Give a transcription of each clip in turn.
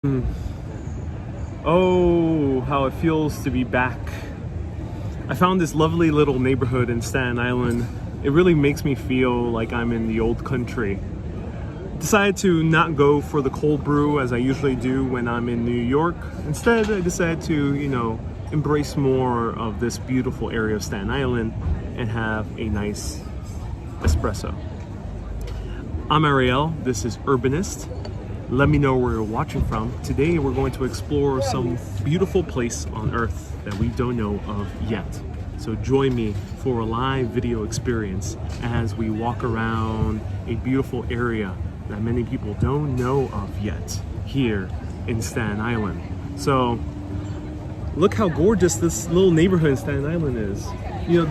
Oh, how it feels to be back. I found this lovely little neighborhood in Staten Island. It really makes me feel like I'm in the old country. Decided to not go for the cold brew as I usually do when I'm in New York. Instead, I decided to, embrace more of this beautiful area of Staten Island and have a nice espresso. I'm Ariel, this is Urbanist. Let me know where you're watching from. Today we're going to explore some beautiful place on earth that we don't know of yet. So join me for a live video experience as we walk around a beautiful area that many people don't know of yet here in Staten Island. So look how gorgeous this little neighborhood in Staten Island is.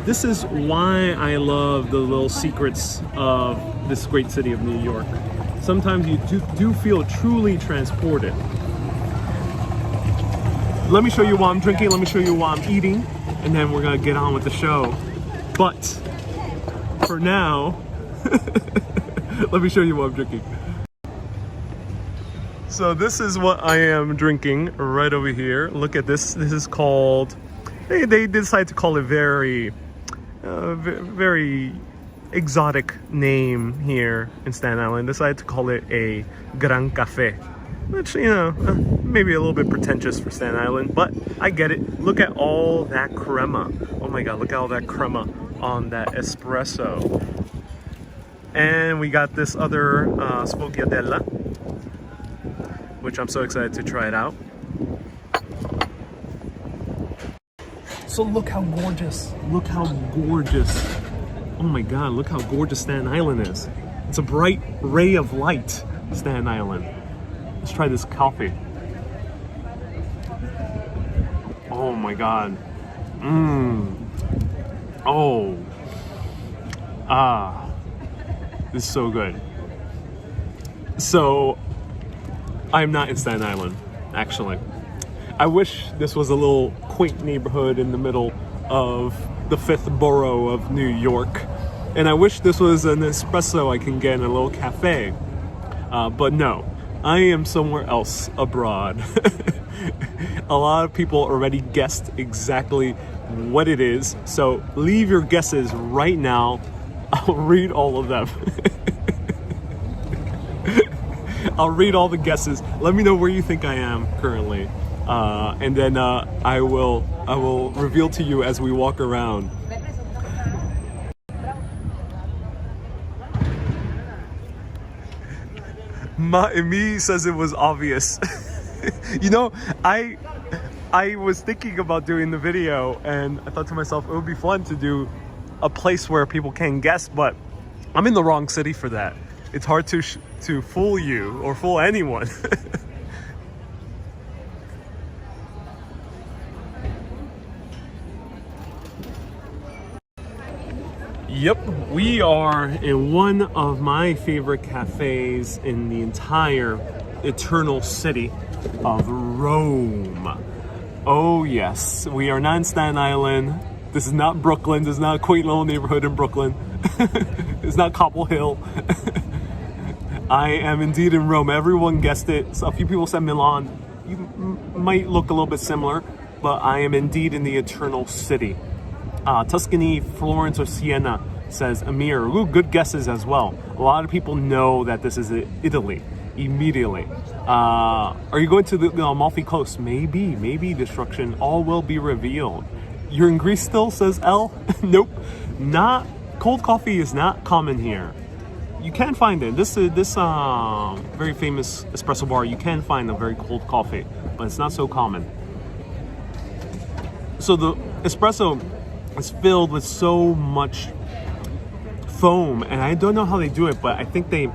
This is why I love the little secrets of this great city of New York. Sometimes you do feel truly transported. Let me show you what I'm drinking, let me show you what I'm eating, and then we're gonna get on with the show. But for now, let me show you what I'm drinking. So this is what I am drinking right over here. Look at this. This is called, they decided to call it very exotic name here in Staten Island. Decided to call it a Gran Cafe, which maybe a little bit pretentious for Staten Island, but I get it. Look at all that crema. Oh my god, look at all that crema on that espresso. And we got this other sfogliatella, which I'm so excited to try it out. So look how gorgeous, look how gorgeous. Oh my god, look how gorgeous Staten Island is. It's a bright ray of light, Staten Island. Let's try this coffee. Oh my god. Oh. This is so good. So, I'm not in Staten Island, actually. I wish this was a little quaint neighborhood in the middle of the 5th borough of New York. And I wish this was an espresso I can get in a little cafe. But no, I am somewhere else abroad. A lot of people already guessed exactly what it is. So leave your guesses right now. I'll read all of them. I'll read all the guesses. Let me know where you think I am currently. And then I will reveal to you as we walk around. Me says it was obvious. I was thinking about doing the video, and I thought to myself it would be fun to do a place where people can guess, but I'm in the wrong city for that. It's hard to fool you or fool anyone. Yep, we are in one of my favorite cafes in the entire eternal city of Rome. Oh yes, we are not in Staten Island. This is not Brooklyn. This is not a quaint little neighborhood in Brooklyn. It's not Cobble Hill. I am indeed in Rome. Everyone guessed it. So a few people said Milan. You might look a little bit similar, but I am indeed in the eternal city. Tuscany, Florence, or Siena, says Amir. Ooh, good guesses as well. A lot of people know that this is Italy immediately. Are you going to the Amalfi Coast? Maybe destruction. All will be revealed. You're in Greece still, says L. Nope. Not cold coffee is not common here. You can find it. This very famous espresso bar. You can find a very cold coffee, but it's not so common. So the espresso is filled with so much foam, and I don't know how they do it, but I think they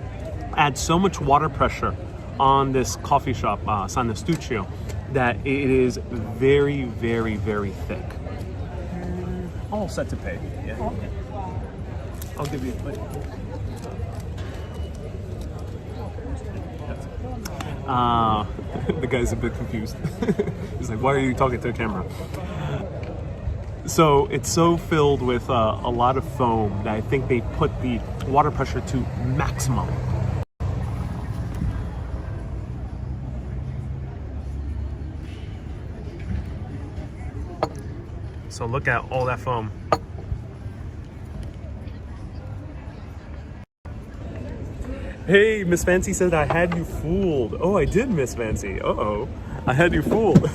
add so much water pressure on this coffee shop, San Stuccio, that it is very, very, very thick. All set to pay. Yeah. Okay. I'll give you a plate. The guy's a bit confused. He's like, why are you talking to a camera? So it's so filled with a lot of foam that I think they put the water pressure to maximum. So look at all that foam. Hey, Miss Fancy said I had you fooled. Oh, I did, Miss Fancy. Uh-oh. I had you fooled.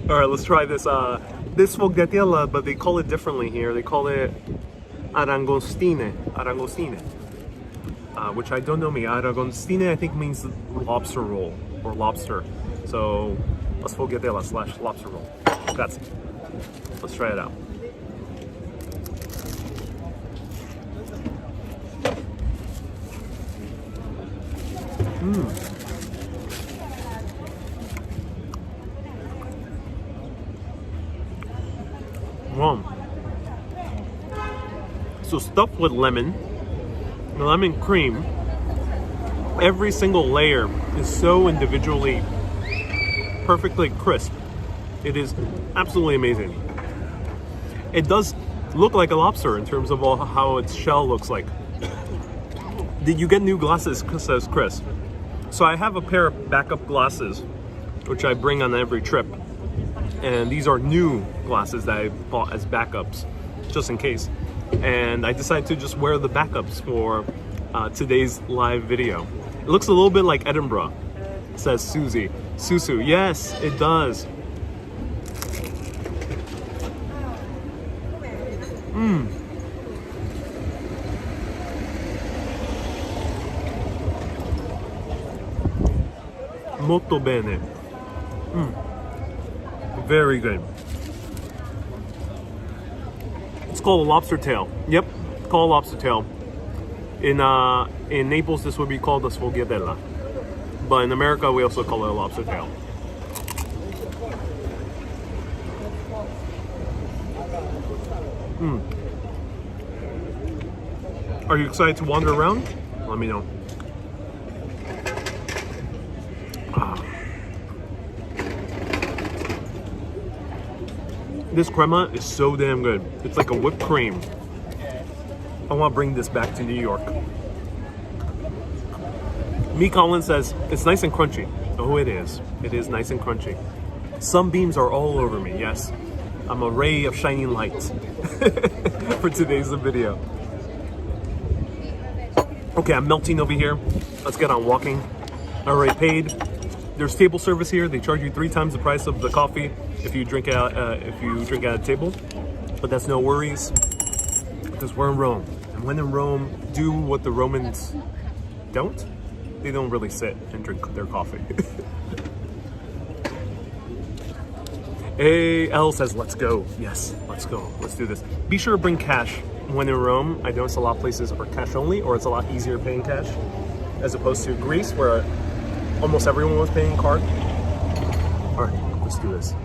All right, let's try this. This sfogliatella, but they call it differently here. They call it Arangostine. Arangostine. Which I don't know me. Arangostine, I think, means lobster roll or lobster. So, a sfogliatella / lobster roll. That's it. Let's try it out. Wow. So stuffed with lemon cream. Every single layer is so individually perfectly crisp. It is absolutely amazing. It does look like a lobster in terms of how its shell looks like. Did you get new glasses, says Chris? So I have a pair of backup glasses, which I bring on every trip. And these are new glasses that I bought as backups, just in case. And I decided to just wear the backups for today's live video. It looks a little bit like Edinburgh, says Susie. Susu, yes, it does. Molto bene. Very good. It's called a lobster tail. Yep, it's called a lobster tail. In Naples, this would be called a sfogliatella. But in America, we also call it a lobster tail. Are you excited to wander around? Let me know. This crema is so damn good. It's like a whipped cream. I want to bring this back to New York. Me Collins says, it's nice and crunchy. Oh, it is. It is nice and crunchy. Sunbeams are all over me, yes. I'm a ray of shining light for today's video. Okay, I'm melting over here. Let's get on walking. I already paid. There's table service here. They charge you 3 times the price of the coffee if you drink out at a table. But that's no worries, because we're in Rome. And when in Rome, do what the Romans don't. They don't really sit and drink their coffee. Hey, L says, let's go. Yes, let's go. Let's do this. Be sure to bring cash when in Rome. I noticed a lot of places are cash only, or it's a lot easier paying cash, as opposed to Greece, where almost everyone was paying card. All right, let's do this.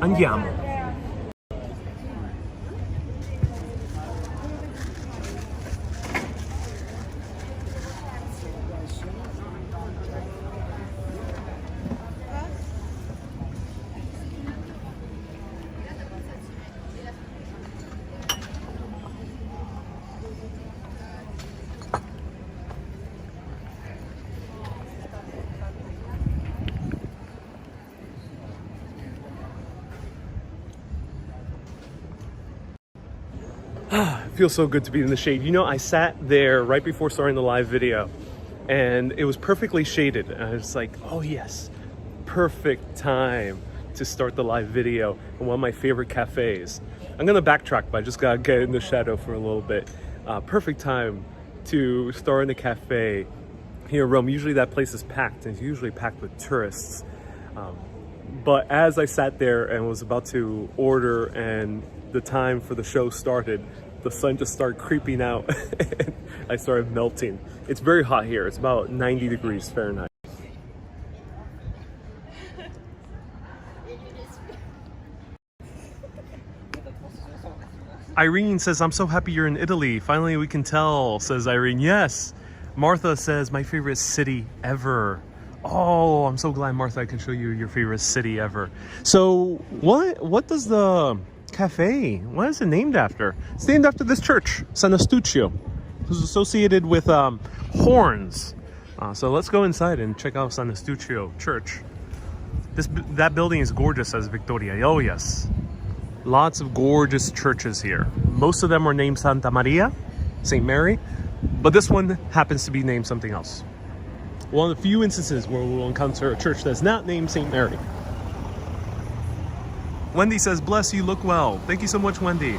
Andiamo. It feels so good to be in the shade. You know, I sat there right before starting the live video and it was perfectly shaded. And I was like, oh yes, perfect time to start the live video in one of my favorite cafes. I'm gonna backtrack, but I just gotta get in the shadow for a little bit. Perfect time to start in a cafe here in Rome. Usually that place is packed, and it's usually packed with tourists. But as I sat there and was about to order and the time for the show started, the sun just started creeping out and I started melting. It's very hot here. It's about 90 degrees Fahrenheit. Irene says, I'm so happy you're in Italy. Finally we can tell, says Irene. Yes. Martha says, my favorite city ever. Oh, I'm so glad, Martha, I can show you your favorite city ever. So what does the cafe, what is it named after? It's named after this church, San Stuccio. It's associated with horns. So let's go inside and check out San Stuccio Church. That building is gorgeous, says Victoria. Oh yes. Lots of gorgeous churches here. Most of them are named Santa Maria, St. Mary, but this one happens to be named something else. One of the few instances where we'll encounter a church that's not named St. Mary. Wendy says, bless you, look well. Thank you so much, Wendy.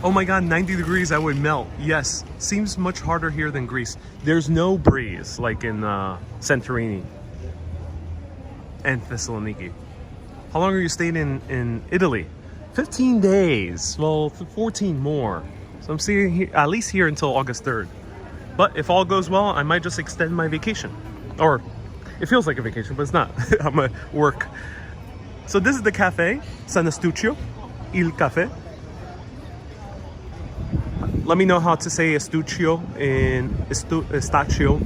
Oh my God, 90 degrees, I would melt. Yes, seems much harder here than Greece. There's no breeze like in Santorini and Thessaloniki. How long are you staying in Italy? 15 days, well, 14 more. So I'm staying here, at least here until August 3rd. But if all goes well, I might just extend my vacation. Or, it feels like a vacation, but it's not. I'm at work. So this is the cafe, San Stuccio, Il Cafe. Let me know how to say Estaccio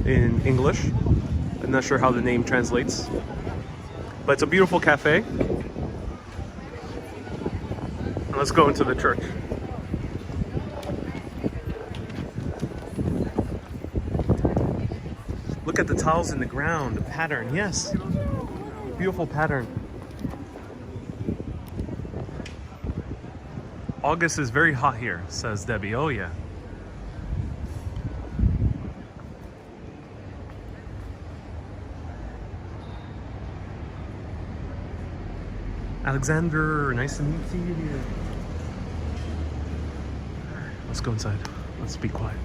in English. I'm not sure how the name translates. But it's a beautiful cafe. Let's go into the church. Look at the tiles in the ground, the pattern, yes. Beautiful pattern. August is very hot here, says Debbie. Oh yeah. Alexander, nice to meet you. Let's go inside. Let's be quiet.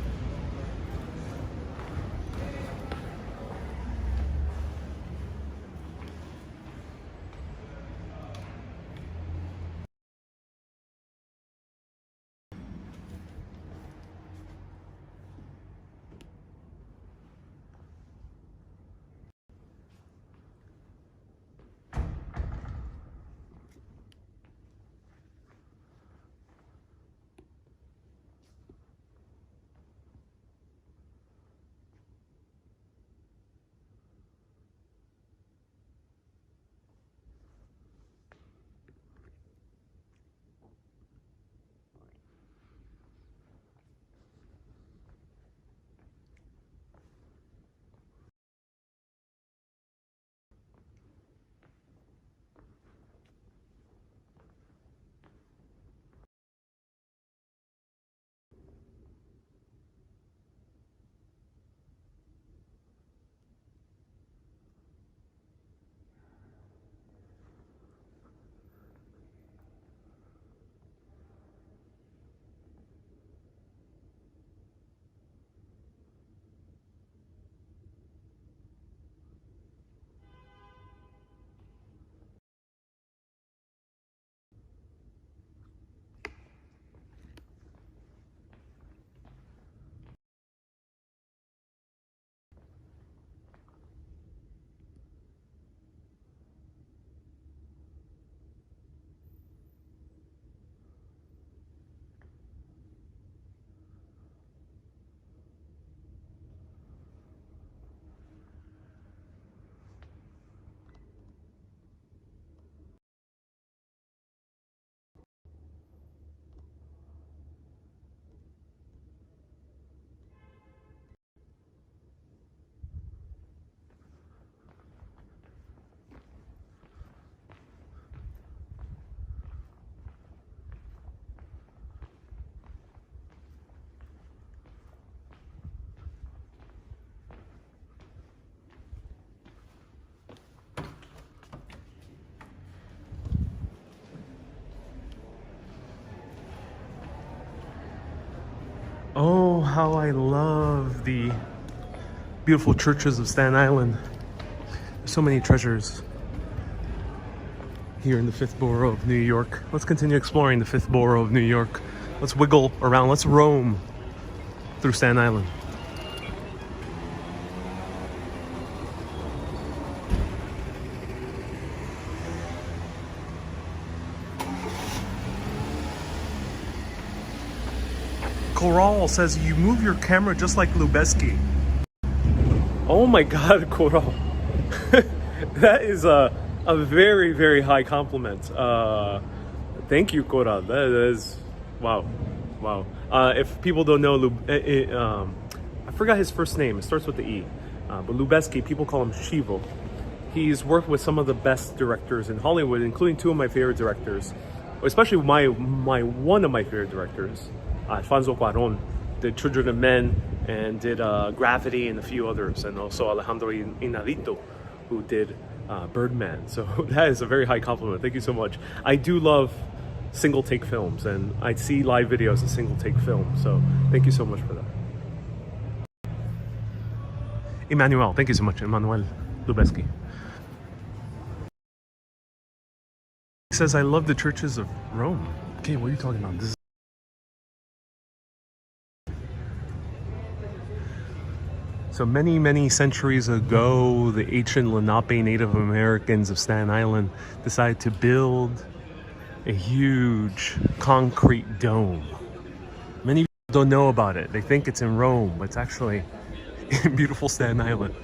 Oh, how I love the beautiful churches of Staten Island. There's so many treasures here in the 5th borough of New York. Let's continue exploring the 5th borough of New York. Let's wiggle around. Let's roam through Staten Island. Coral says you move your camera just like Lubeski. Oh my God, Coral. That is a very, very high compliment. Thank you, Coral. That is, wow. Wow. If people don't know, I forgot his first name. It starts with the E. But Lubeski, people call him Shivo. He's worked with some of the best directors in Hollywood, including two of my favorite directors, especially one of my favorite directors, Alfonso Cuarón, did Children of Men and did Gravity and a few others, and also Alejandro Inarritu, who did Birdman. So that is a very high compliment. Thank you so much. I do love single take films, and I see live videos as single take films. So thank you so much for that. Emmanuel, thank you so much, Emmanuel Lubeski. He says, I love the churches of Rome. Okay, what are you talking about? This is so many centuries ago, the ancient Lenape Native Americans of Staten Island decided to build a huge concrete dome. Many people don't know about it. They think it's in Rome, but it's actually in beautiful Staten Island.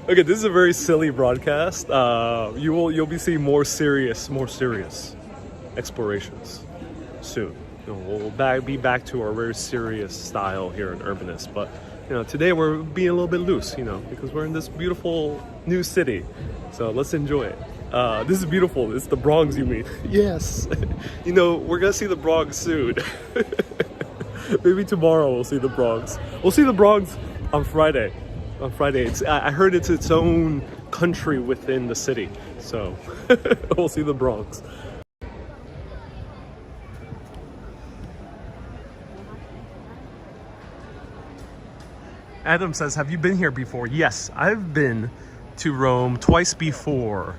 Okay, this is a very silly broadcast. You'll be seeing more serious explorations soon. We'll be back to our very serious style here in Urbanist, but today we're being a little bit loose, because we're in this beautiful new city. So let's enjoy it. This is beautiful. It's the Bronx, you mean? Yes. We're gonna see the Bronx soon. Maybe tomorrow we'll see the Bronx. We'll see the Bronx on Friday. I heard it's its own country within the city. So we'll see the Bronx. Adam says, have you been here before? Yes, I've been to Rome twice before.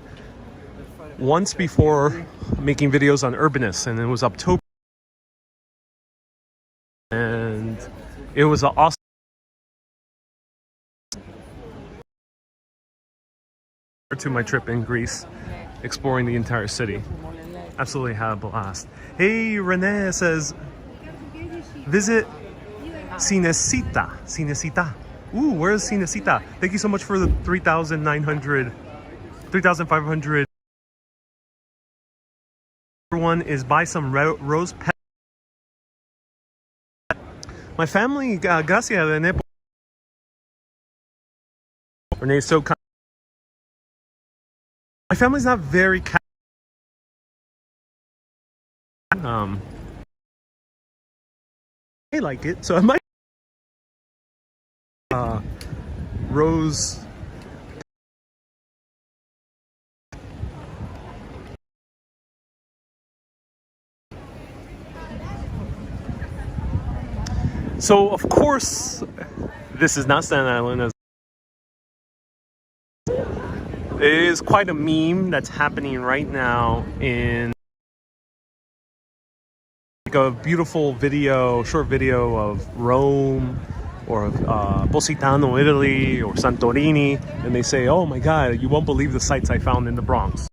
Once before making videos on Urbanist, and it was October. And it was an awesome to my trip in Greece, exploring the entire city. Absolutely had a blast. Hey, Renee says, visit Cinecita. Ooh, where's Cinecita? Thank you so much for the 3,500. One is buy some rose pet. My family, gracias, Renee. Renee's so kind. My family's not very I like it, so I might rose. So of course, this is not Staten Island. It is quite a meme that's happening right now in like a beautiful short video of Rome or of Positano, Italy, or Santorini, and they say, oh my God, you won't believe the sights I found in the Bronx.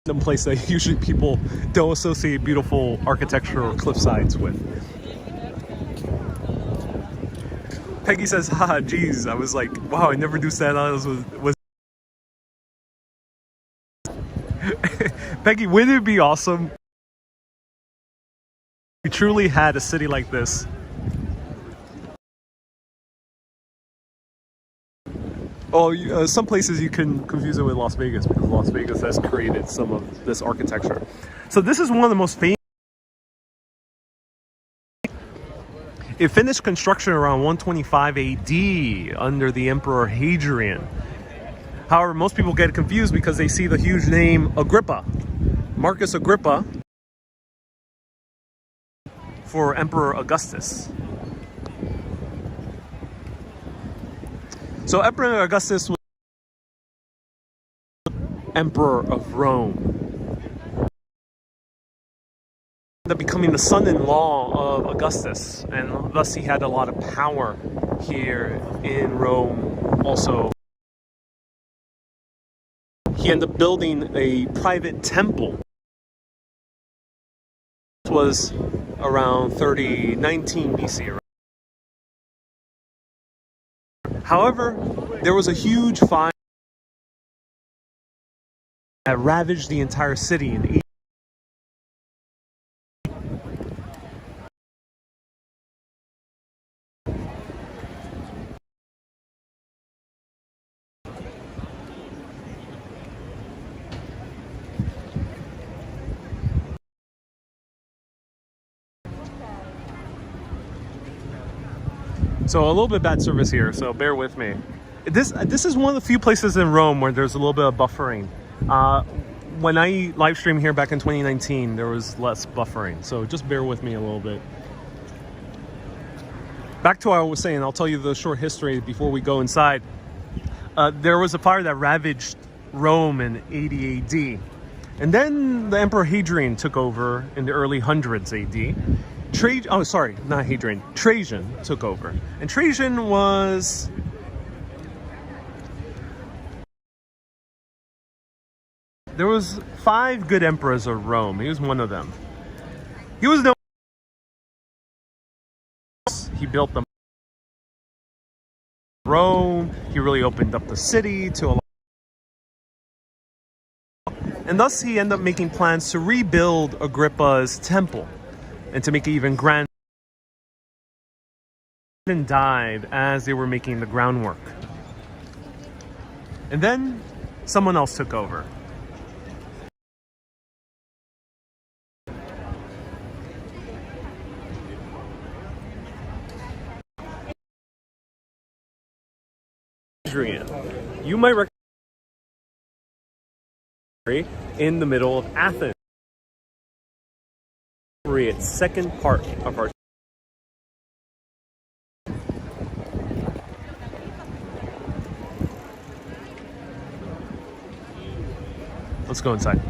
The place that usually people don't associate beautiful architecture or cliff sides with. Peggy says, haha, geez. I was like, wow, I never knew Staten Island was Peggy, wouldn't it be awesome if we truly had a city like this? Oh, some places you can confuse it with Las Vegas, because Las Vegas has created some of this architecture. So this is one of the most famous. It finished construction around 125 AD under the Emperor Hadrian. However, most people get confused because they see the huge name Agrippa. Marcus Agrippa for Emperor Augustus. So Emperor Augustus was Emperor of Rome, ended up becoming the son-in-law of Augustus, and thus he had a lot of power here in Rome. Also, he ended up building a private temple. This was around 3019 BC. However, there was a huge fire that ravaged the entire city in So a little bit bad service here, so bear with me. This is one of the few places in Rome where there's a little bit of buffering. When I live streamed here back in 2019, there was less buffering, so just bear with me a little bit. Back to what I was saying, I'll tell you the short history before we go inside. There was a fire that ravaged Rome in 80 AD. And then the Emperor Hadrian took over in the early hundreds AD. Trajan took over. And Trajan was... There was 5 good emperors of Rome. He was one of them. He was known... He built the Rome. He really opened up the city to a lot. And thus he ended up making plans to rebuild Agrippa's temple and to make it even grander. And died as they were making the groundwork. And then someone else took over. Hadrian. You might recognize in the middle of Athens. Its second part of our... Let's go inside.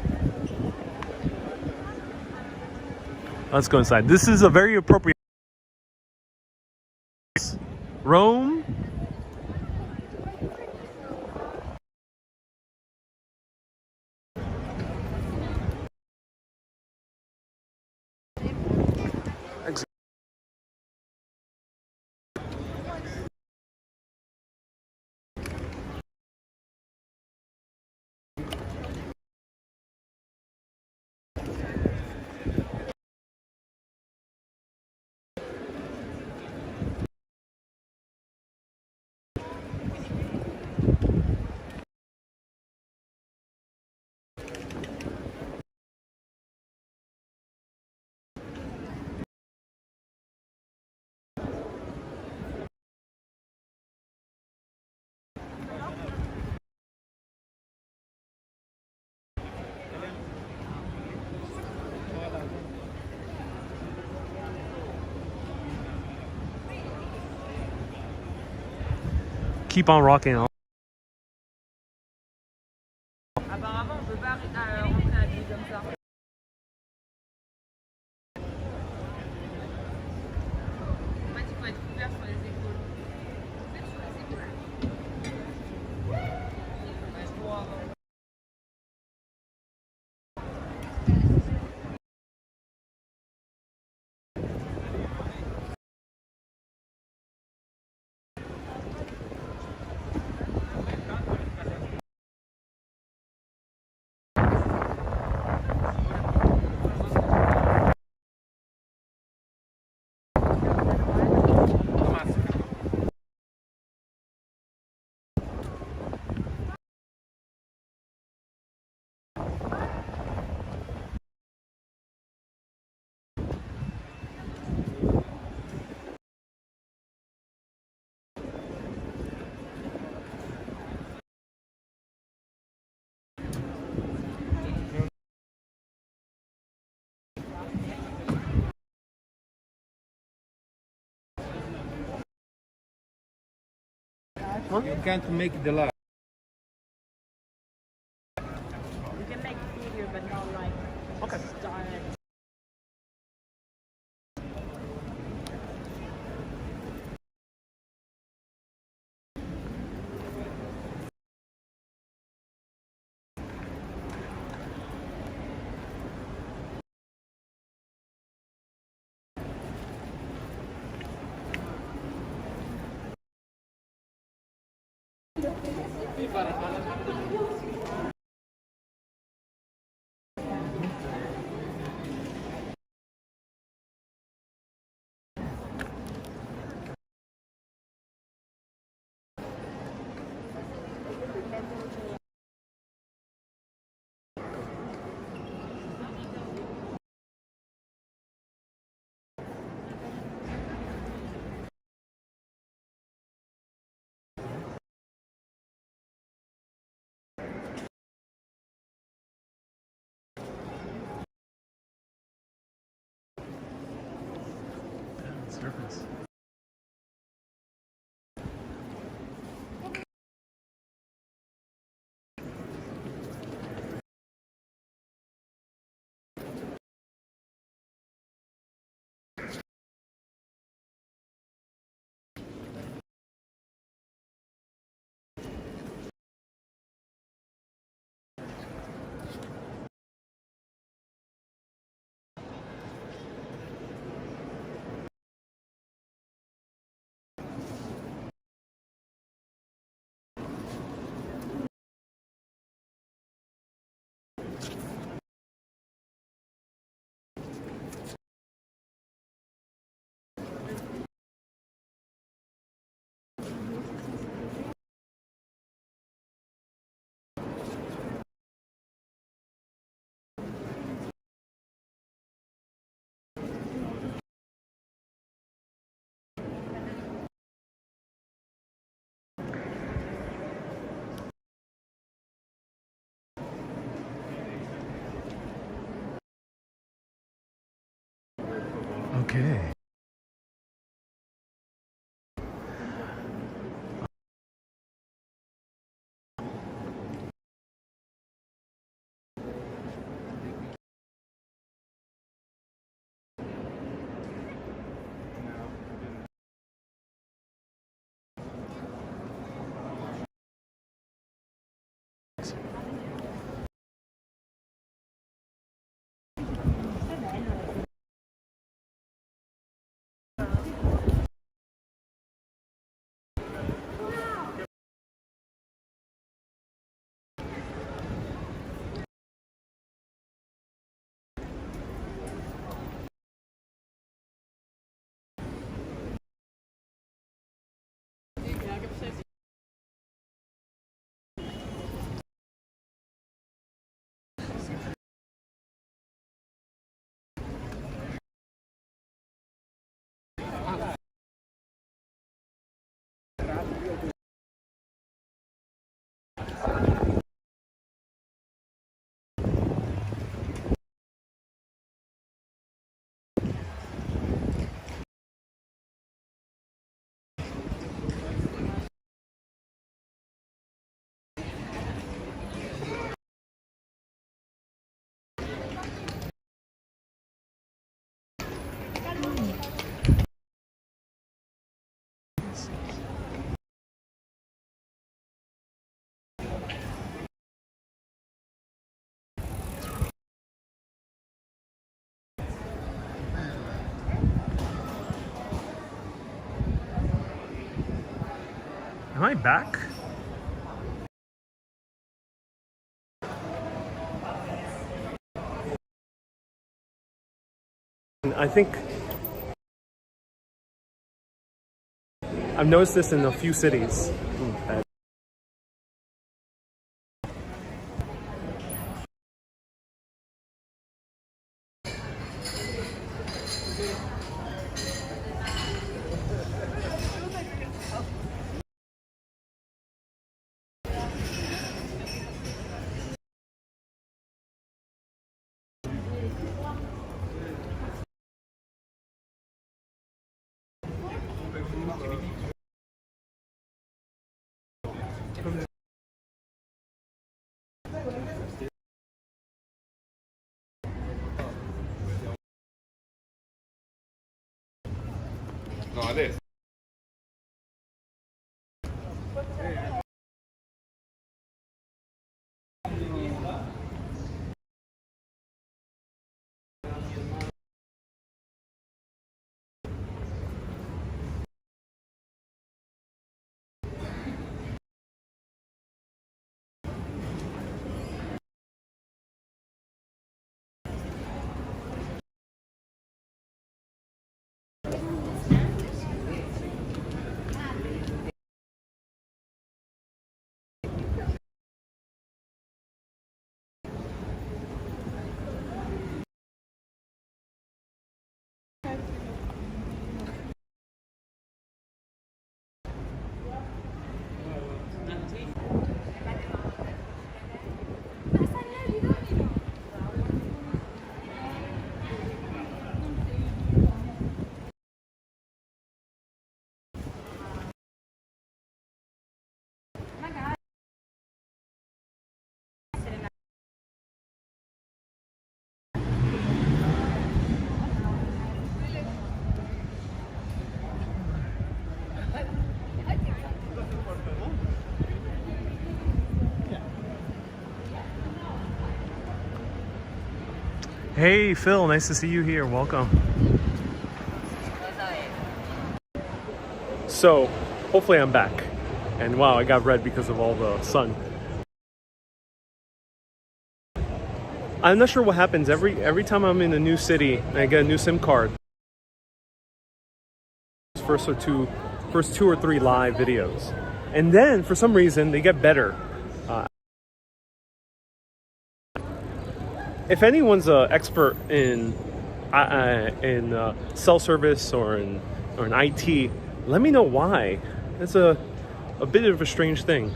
Let's go inside. This is a very appropriate... Rome. Keep on rocking. Apparemment, on peut pas rentrer à pied comme ça. En fait, il faut être couvert sur les épaules. Couvert sur les épaules. Ouais, je dois avoir. You can't make the light. You can make it easier, but not like direct. surface. Okay. Am I back? I think I've noticed this in a few cities. No, adesso. Hey Phil, nice to see you here. Welcome. So, hopefully I'm back. And wow, I got red because of all the sun. I'm not sure what happens every time I'm in a new city and I get a new SIM card. First two or three live videos, and then for some reason they get better. If anyone's an expert in cell service or in IT, let me know why. It's a bit of a strange thing.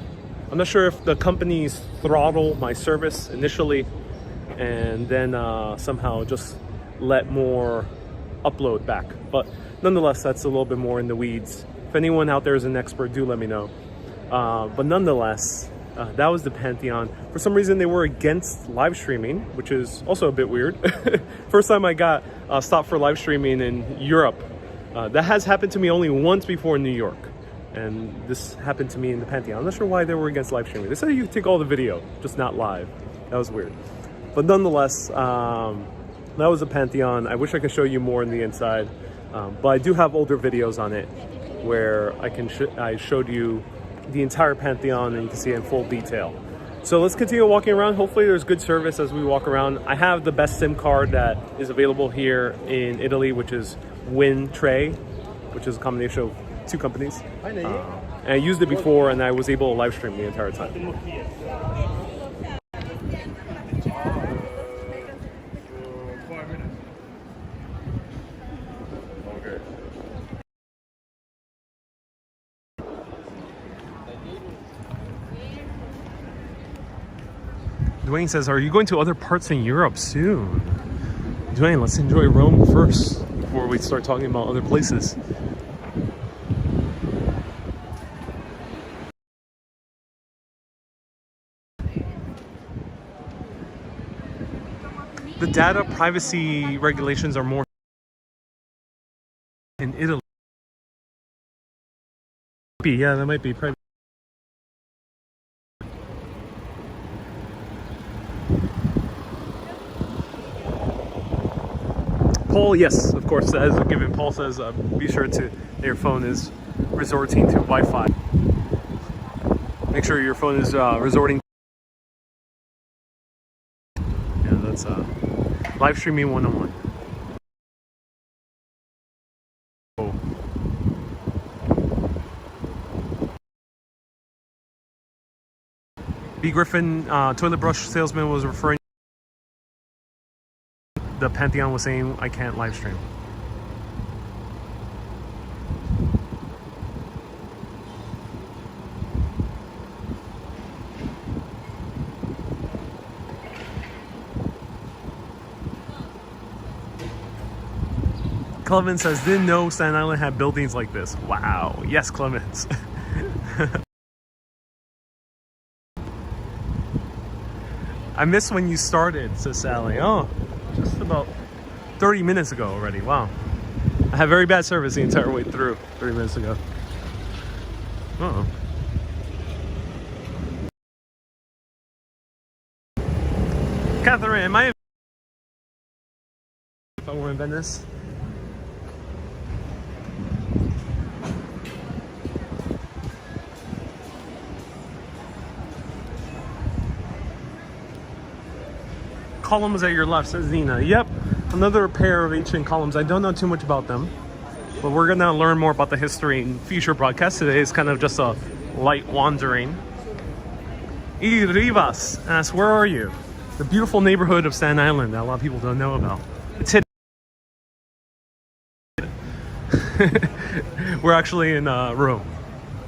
I'm not sure if the companies throttle my service initially and then somehow just let more upload back. But nonetheless, that's a little bit more in the weeds. If anyone out there is an expert, do let me know. But nonetheless, that was the Pantheon. For some reason, they were against live streaming, which is also a bit weird. First time I got stopped for live streaming in Europe. That has happened to me only once before in New York. And this happened to me in the Pantheon. I'm not sure why they were against live streaming. They said you could take all the video, just not live. That was weird. But nonetheless, that was the Pantheon. I wish I could show you more in the inside. But I do have older videos on it where I showed you the entire Pantheon and you can see it in full detail. So let's continue walking around. Hopefully there's good service as we walk around. I have the best SIM card that is available here in Italy, which is WinTray, which is a combination of two companies. And I used it before and I was able to live stream the entire time. Dwayne says, are you going to other parts in Europe soon? Dwayne, let's enjoy Rome first before we start talking about other places. The data privacy regulations are more in Italy. Yeah, that might be private. Paul, yes, of course, as a given. Paul says, be sure to your phone is resorting to Wi-Fi. Make sure your phone is resorting. Yeah, that's live streaming 101. Oh. B. Griffin, toilet brush salesman, was referring. The Pantheon was saying I can't live stream. Clemens says, didn't know Staten Island had buildings like this. Wow. Yes, Clemens. I missed when you started, says Sally. Oh, just about 30 minutes ago already. Wow. I had very bad service the entire way through 30 minutes ago. Uh-oh. Catherine, am I if I were in Venice? Columns at your left, says Nina. Yep, another pair of ancient columns. I don't know too much about them, but we're gonna learn more about the history in future broadcasts. Today is kind of just a light wandering. Y Rivas asks, where are you? The beautiful neighborhood of Staten Island that a lot of people don't know about. It's hidden. We're actually in Rome.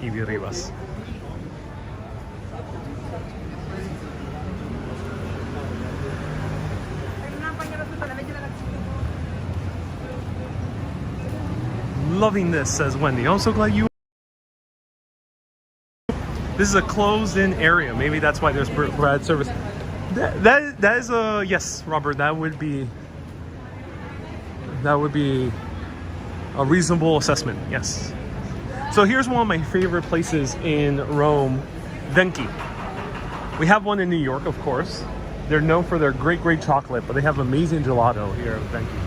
Y Rivas. Loving this, says Wendy. I'm so glad you. This is a closed-in area. Maybe that's why there's bad service. That is a yes, Robert. That would be a reasonable assessment. Yes. So here's one of my favorite places in Rome, Venki. We have one in New York, of course. They're known for their great, great chocolate, but they have amazing gelato here. Thank you.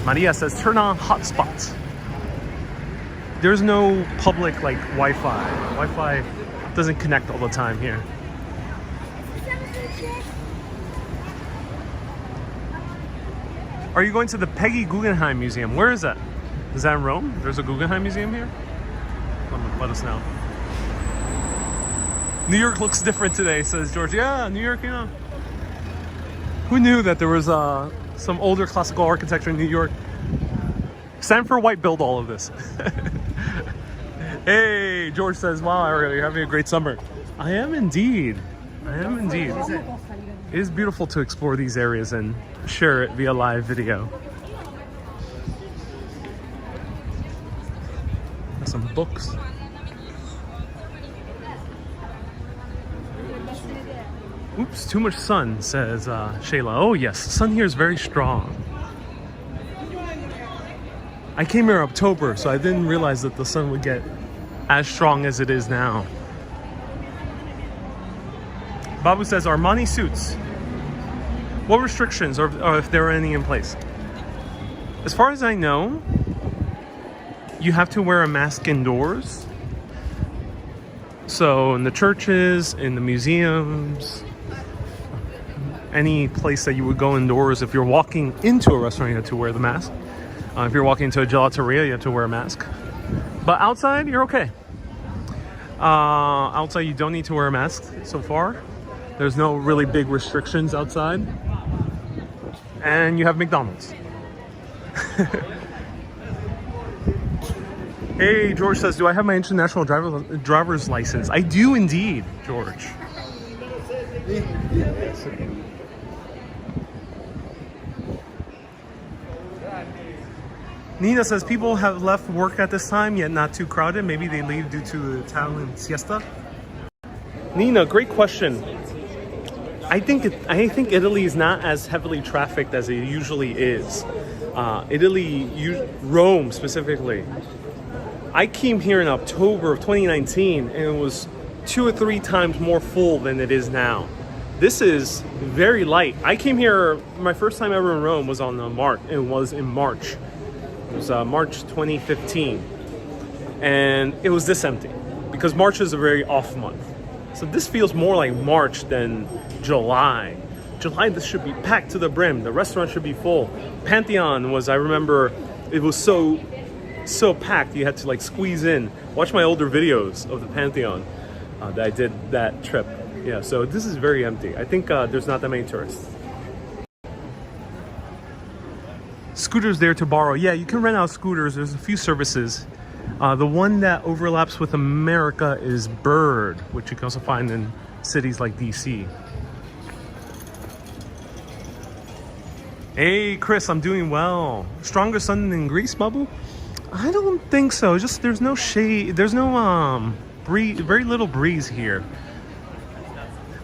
Maria says, turn on hotspots. There's no public like Wi-Fi. Wi-Fi doesn't connect all the time here. Are you going to the Peggy Guggenheim Museum? Where is that? Is that in Rome? There's a Guggenheim Museum here? Let us know. New York looks different today, says George. Yeah, New York, you know. Who knew that there was some older classical architecture in New York? Stanford White built all of this. Hey, George says, wow, Ariel, you're having a great summer. I am indeed. I am indeed. It is beautiful to explore these areas and share it via live video. There's some books. Oops, too much sun, says Shayla. Oh yes, the sun here is very strong. I came here in October, so I didn't realize that the sun would get as strong as it is now. Babu says, Armani suits. What restrictions, or if there are any in place? As far as I know, you have to wear a mask indoors. So in the churches, in the museums, any place that you would go indoors, if you're walking into a restaurant, you have to wear the mask. If you're walking into a gelateria, you have to wear a mask. But outside, you're okay. Outside, you don't need to wear a mask so far. There's no really big restrictions outside. And you have McDonald's. Hey, George says, do I have my international driver's license? I do indeed, George. Nina says, people have left work at this time, yet not too crowded. Maybe they leave due to the Italian siesta. Nina, great question. I think Italy is not as heavily trafficked as it usually is. Rome specifically. I came here in October of 2019 and it was 2 or 3 times more full than it is now. This is very light. I came here, my first time ever in Rome was in March. It was March 2015. And it was this empty because March is a very off month. So this feels more like March than July. July, this should be packed to the brim. The restaurant should be full. Pantheon was, I remember, it was so packed you had to like squeeze in. Watch my older videos of the Pantheon that I did that trip. Yeah, so this is very empty. I think there's not that many tourists. Scooters there to borrow. Yeah, you can rent out scooters. There's a few services. The one that overlaps with America is Bird, which you can also find in cities like DC. Hey Chris, I'm doing well. Stronger sun than in Greece, Babu? I don't think so. Just there's no shade. There's no breeze. Very little breeze here.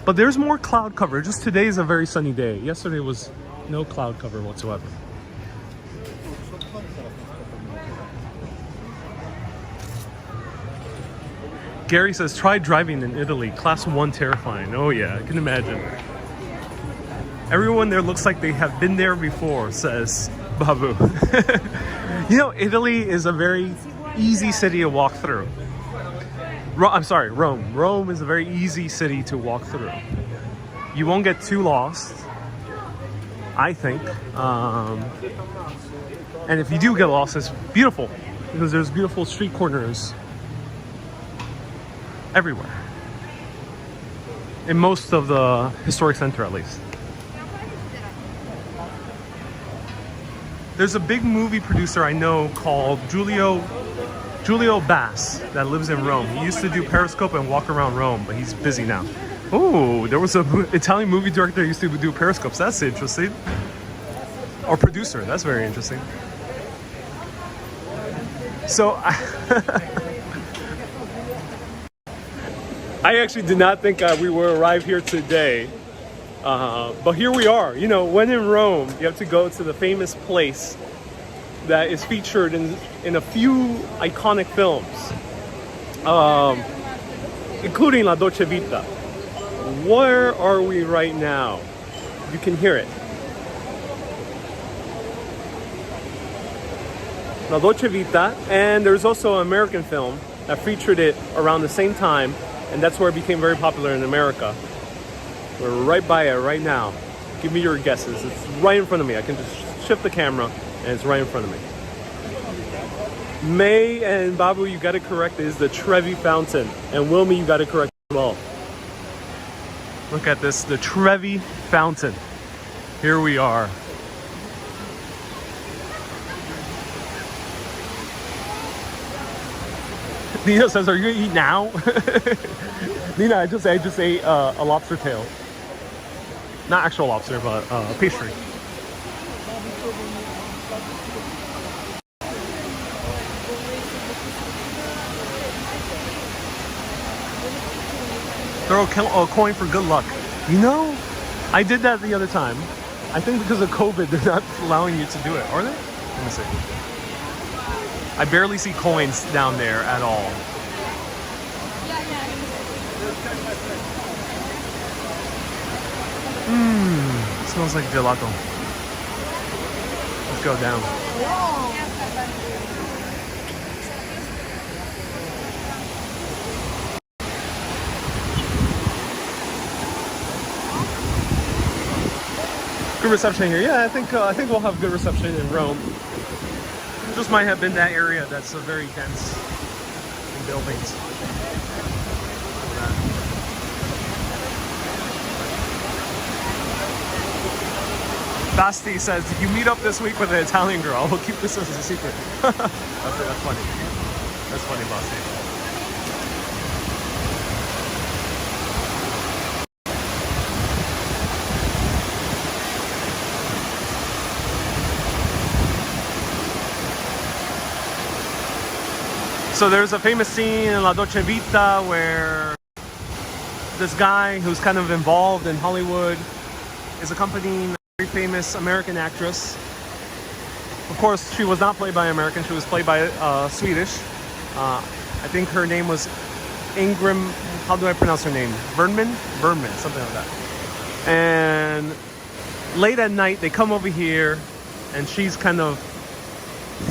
But there's more cloud cover. Just today is a very sunny day. Yesterday was no cloud cover whatsoever. Gary says, try driving in Italy. Class 1 terrifying. Oh yeah, I can imagine. Everyone there looks like they have been there before, says Babu. You know, Italy is a very easy city to walk through. I'm sorry, Rome. Rome is a very easy city to walk through. You won't get too lost, I think. And if you do get lost, it's beautiful because there's beautiful street corners everywhere. In most of the historic center, at least. There's a big movie producer I know called Giulio Bass that lives in Rome. He used to do Periscope and walk around Rome, but he's busy now. Oh, there was an Italian movie director who used to do Periscopes. That's interesting. Or producer. That's very interesting. So, I actually did not think we would arrive here today. But here we are. You know, when in Rome, you have to go to the famous place that is featured in a few iconic films. including La Dolce Vita. Where are we right now? You can hear it. La Dolce Vita, and there's also an American film that featured it around the same time, and that's where it became very popular in America. We're right by it right now. Give me your guesses. It's right in front of me. I can just shift the camera, and it's right in front of me. May and Babu, you got it correct. It is the Trevi Fountain, and Wilmy, you got it correct as well. Look at this, the Trevi Fountain. Here we are. Nina says, "Are you gonna eat now?" Nina, I just ate a lobster tail. Not actual lobster, but pastry. Throw a coin for good luck. You know, I did that the other time. I think because of COVID, they're not allowing you to do it, are they? Let me see. I barely see coins down there at all. Smells like gelato. Let's go down. Good reception here. Yeah, I think we'll have good reception in Rome. Just might have been that area that's very dense in buildings. Basti says, "You meet up this week with an Italian girl. We'll keep this as a secret." That's funny. That's funny, Basti. So there's a famous scene in La Dolce Vita where this guy who's kind of involved in Hollywood is accompanying a very famous American actress. Of course, she was not played by an American, she was played by Swedish. I think her name was Ingram, how do I pronounce her name? Bergman, something like that. And late at night, they come over here and she's kind of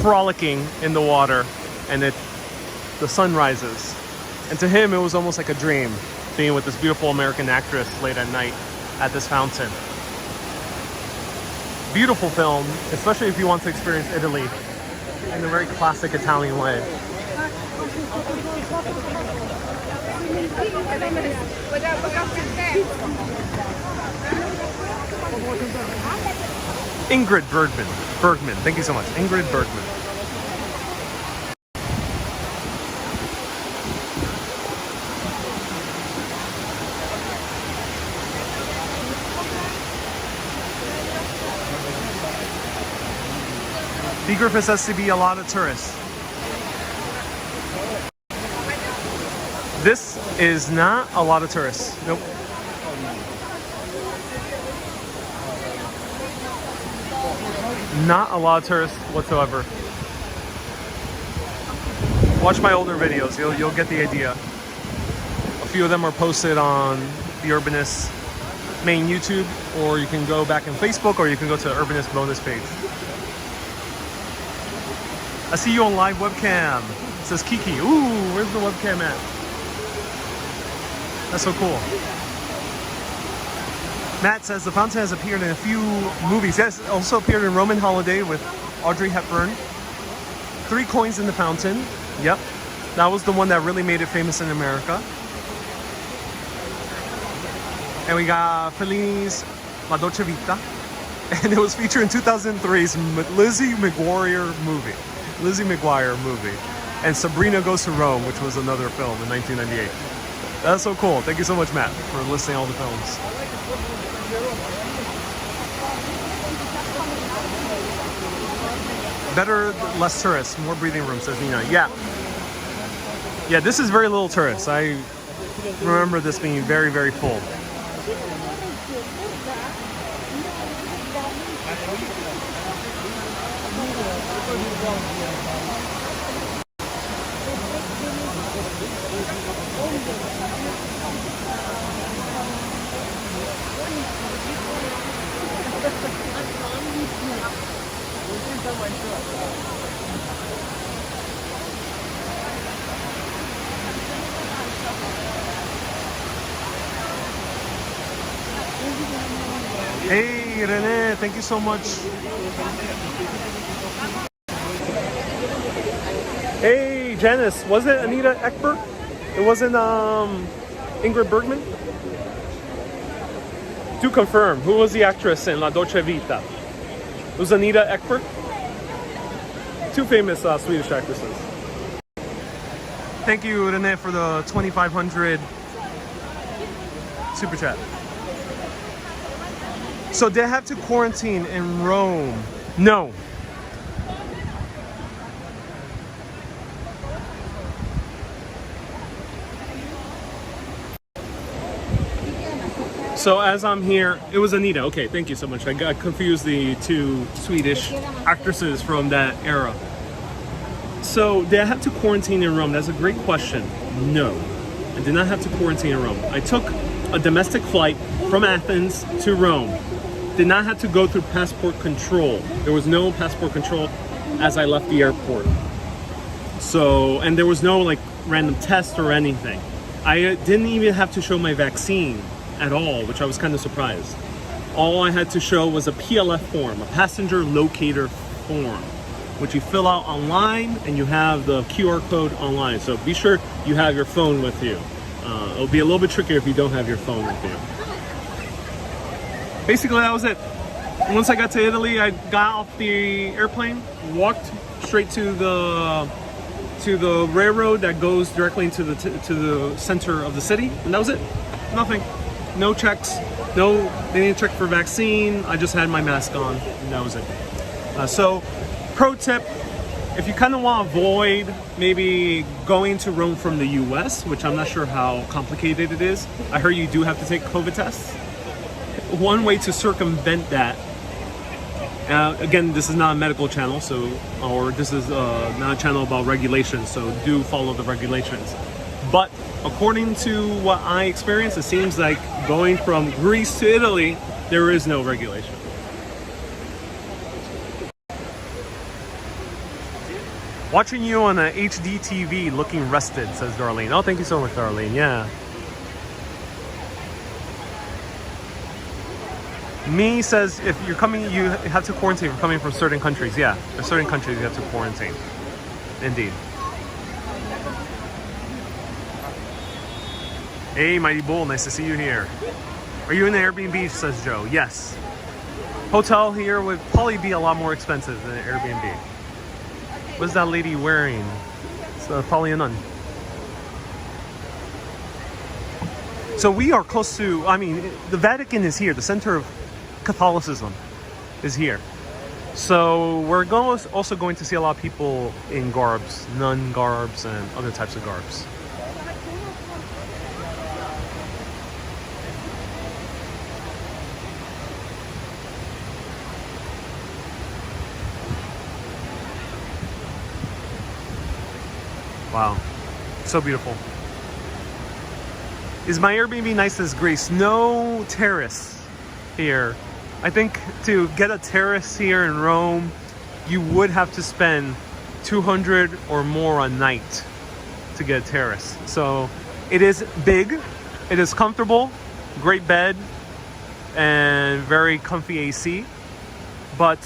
frolicking in the water, and the sun rises. And to him, it was almost like a dream, being with this beautiful American actress late at night at this fountain. Beautiful film, especially if you want to experience Italy in a very classic Italian way. Ingrid Bergman, thank you so much. Ingrid Bergman. B. Griffith says to be a lot of tourists. This is not a lot of tourists. Nope. Not a lot of tourists whatsoever. Watch my older videos, you'll get the idea. A few of them are posted on the Urbanist main YouTube, or you can go back in Facebook, or you can go to the Urbanist bonus page. I see you on live webcam. It says Kiki. Ooh, where's the webcam at? That's so cool. Matt says the fountain has appeared in a few movies. Yes, also appeared in Roman Holiday with Audrey Hepburn. 3 coins in the fountain. Yep. That was the one that really made it famous in America. And we got Fellini's La Dolce Vita. And it was featured in 2003's Lizzie McGuire movie. And Sabrina Goes to Rome, which was another film in 1998. That's so cool. Thank you so much, Matt, for listing all the films. Better, less tourists, more breathing room, says Nina. Yeah. Yeah, this is very little tourists. I remember this being very, very full. Hey, Rene, thank you so much. Hey, Janice, was it Anita Ekberg? It wasn't Ingrid Bergman? Do confirm, who was the actress in La Dolce Vita? It was Anita Ekberg? Two famous Swedish actresses. Thank you, Rene, for the 2,500 super chat. So they have to quarantine in Rome? No. So as I'm here, it was Anita. Okay, thank you so much. I got confused the two Swedish actresses from that era. So did I have to quarantine in Rome? That's a great question. No, I did not have to quarantine in Rome. I took a domestic flight from Athens to Rome. Did not have to go through passport control. There was no passport control as I left the airport. So, and there was no like random test or anything. I didn't even have to show my vaccine at all, which I was kind of surprised. All I had to show was a PLF form, a passenger locator form, which you fill out online and you have the QR code online. So be sure you have your phone with you. It'll be a little bit trickier if you don't have your phone with you. Basically, that was it. Once I got to Italy, I got off the airplane, walked straight to the railroad that goes directly into the center of the city, and that was it. Nothing. No checks. No, they didn't check for vaccine. I just had my mask on, and that was it. So, pro tip: if you kind of want to avoid maybe going to Rome from the U.S., which I'm not sure how complicated it is, I heard you do have to take COVID tests. One way to circumvent that, again, this is not a medical channel, or this is not a channel about regulations, so do follow the regulations. But according to what I experienced, it seems like going from Greece to Italy, there is no regulation. Watching you on a HD TV looking rested, says Darlene. Oh, thank you so much, Darlene. Yeah. Me says if you're coming, you have to quarantine for coming from certain countries. Yeah, there's certain countries you have to quarantine. Indeed. Hey, Mighty Bull, nice to see you here. Are you in the Airbnb, says Joe? Yes. Hotel here would probably be a lot more expensive than an Airbnb. What's that lady wearing? It's probably a nun. So we are close to, I mean, the Vatican is here. The center of Catholicism is here. So we're also going to see a lot of people in garbs, nun garbs and other types of garbs. Wow, so beautiful. Is my Airbnb nice as Greece? No terrace here. I think to get a terrace here in Rome, you would have to spend 200 or more a night to get a terrace. So it is big, it is comfortable, great bed, and very comfy AC, but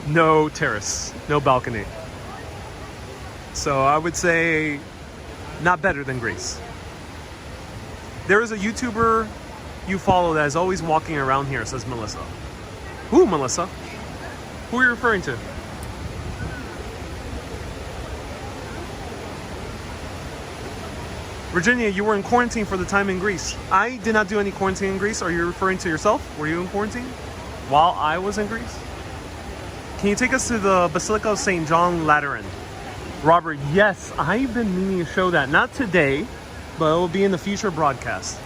no terrace, no balcony. So I would say not better than Greece. There is a YouTuber you follow that is always walking around here, says Melissa. Who, Melissa? Who are you referring to? Virginia, you were in quarantine for the time in Greece. I did not do any quarantine in Greece. Are you referring to yourself? Were you in quarantine while I was in Greece? Can you take us to the Basilica of St. John Lateran? Robert, yes, I've been meaning to show that. Not today, but it will be in the future broadcast.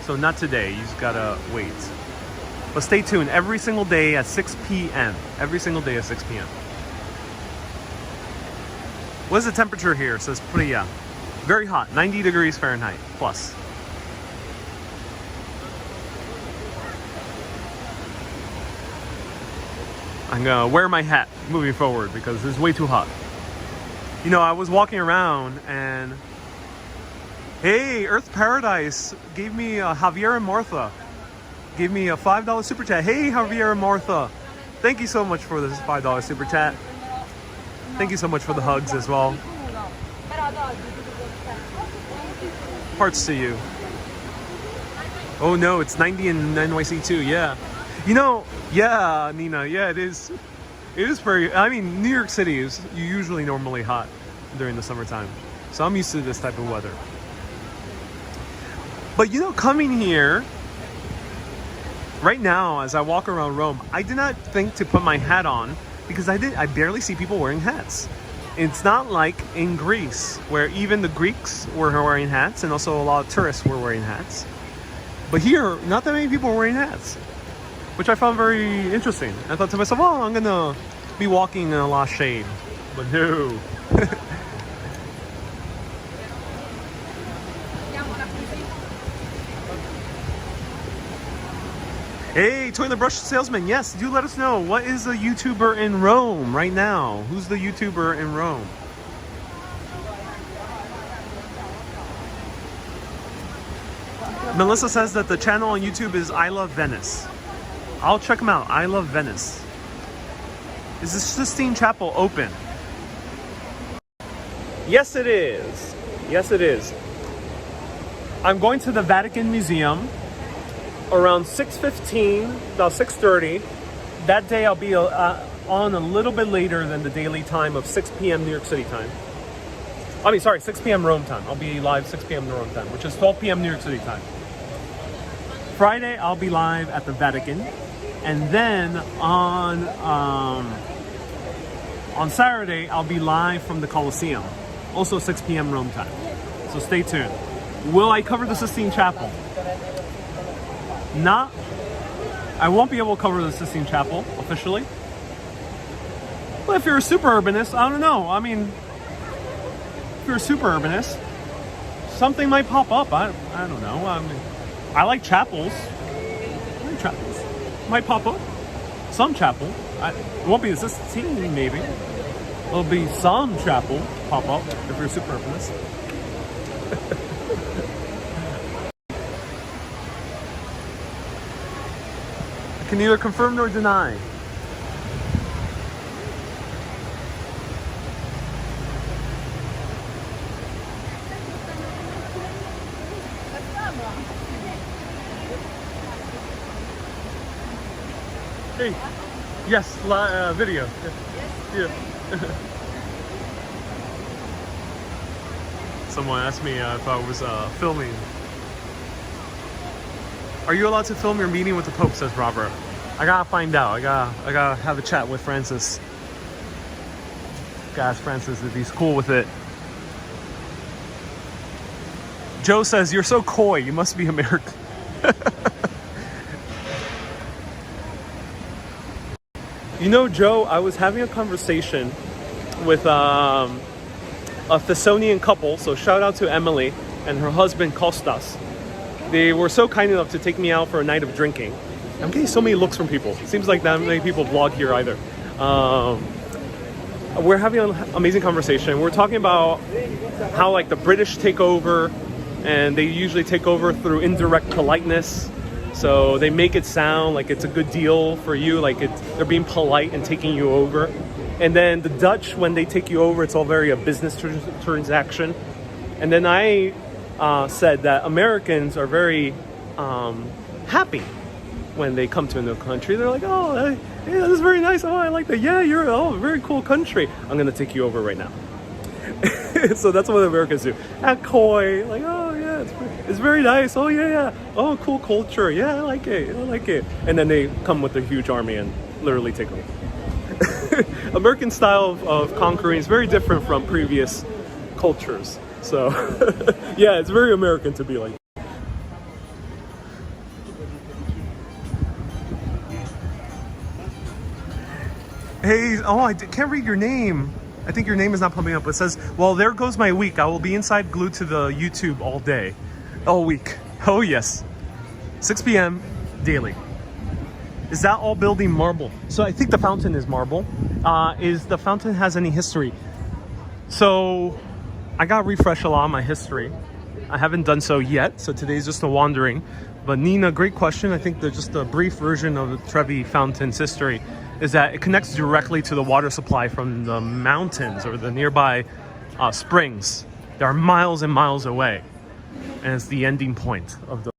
So not today, you just gotta wait. But stay tuned every single day at 6 p.m. Every single day at 6 p.m. What is the temperature here? It says Priya. Very hot, 90 degrees Fahrenheit plus. I'm gonna wear my hat moving forward because it's way too hot. You know, I was walking around and hey, Earth Paradise gave me Javier and Martha. Gave me a $5 super chat. Hey, Javier and Martha. Thank you so much for this $5 super chat. Thank you so much for the hugs as well. Hearts to you. Oh no, it's 90 in NYC too, yeah. You know, yeah, Nina, yeah, it is. It is very, I mean, New York City is usually normally hot during the summertime. So I'm used to this type of weather. But you know, coming here, right now, as I walk around Rome, I did not think to put my hat on because I barely see people wearing hats. It's not like in Greece, where even the Greeks were wearing hats and also a lot of tourists were wearing hats. But here, not that many people were wearing hats, which I found very interesting. I thought to myself, oh, I'm gonna be walking in a lot of shade. But no. Hey, toilet brush salesman, yes, do let us know. What is a YouTuber in Rome right now? Who's the YouTuber in Rome? Melissa says that the channel on YouTube is I Love Venice. I'll check them out. I Love Venice. Is the Sistine Chapel open? Yes, it is. Yes, it is. I'm going to the Vatican Museum around 6:15, about 6:30. That day I'll be on a little bit later than the daily time of 6 p.m. New York City time. I mean, sorry, 6 p.m. Rome time. I'll be live 6 p.m. Rome time, which is 12 p.m. New York City time. Friday, I'll be live at the Vatican. And then on Saturday, I'll be live from the Colosseum. Also 6 p.m. Rome time. So stay tuned. Will I cover the Sistine Chapel? I won't be able to cover the Sistine Chapel officially. But if you're a super urbanist, I don't know. I mean, if you're a super urbanist, something might pop up. I don't know. I mean, I like chapels. Might pop up. Some chapel. It won't be the Sistine, maybe. There'll be some chapel pop up if you're a super urbanist. Can neither confirm nor deny. Hey, yes, video. Yeah. Someone asked me if I was filming. Are you allowed to film your meeting with the Pope, says Robert. I gotta find out. I gotta have a chat with Francis. Gotta ask Francis if he's cool with it. Joe says, you're so coy, you must be American. You know, Joe, I was having a conversation with a Thessalonian couple, so shout out to Emily and her husband Kostas. They were so kind enough to take me out for a night of drinking. I'm getting so many looks from people. It seems like not many people vlog here either. We're having an amazing conversation. We're talking about how like the British take over, and they usually take over through indirect politeness. So they make it sound like it's a good deal for you, like they're being polite and taking you over. And then the Dutch, when they take you over, it's all very a business transaction. And then I said that Americans are very happy when they come to a new country. They're like, oh, yeah, this is very nice. Oh, I like that. Yeah, you're a very cool country. I'm going to take you over right now. So that's what Americans do. Act coy, like, oh, yeah, it's very nice. Oh, yeah. Oh, cool culture. Yeah, I like it. And then they come with a huge army and literally take over. American style of conquering is very different from previous cultures. So, yeah, it's very American to be like. Hey, oh, I can't read your name. I think your name is not popping up. It says, well, there goes my week. I will be inside glued to the YouTube all day. All week. Oh, yes. 6 p.m. daily. Is that all building marble? So I think the fountain is marble. Is the fountain has any history? So I got to refresh a lot of my history. I haven't done so yet, so today's just a wandering. But Nina, great question. I think that just a brief version of the Trevi Fountain's history is that it connects directly to the water supply from the mountains or the nearby springs. They are miles and miles away, and it's the ending point of the...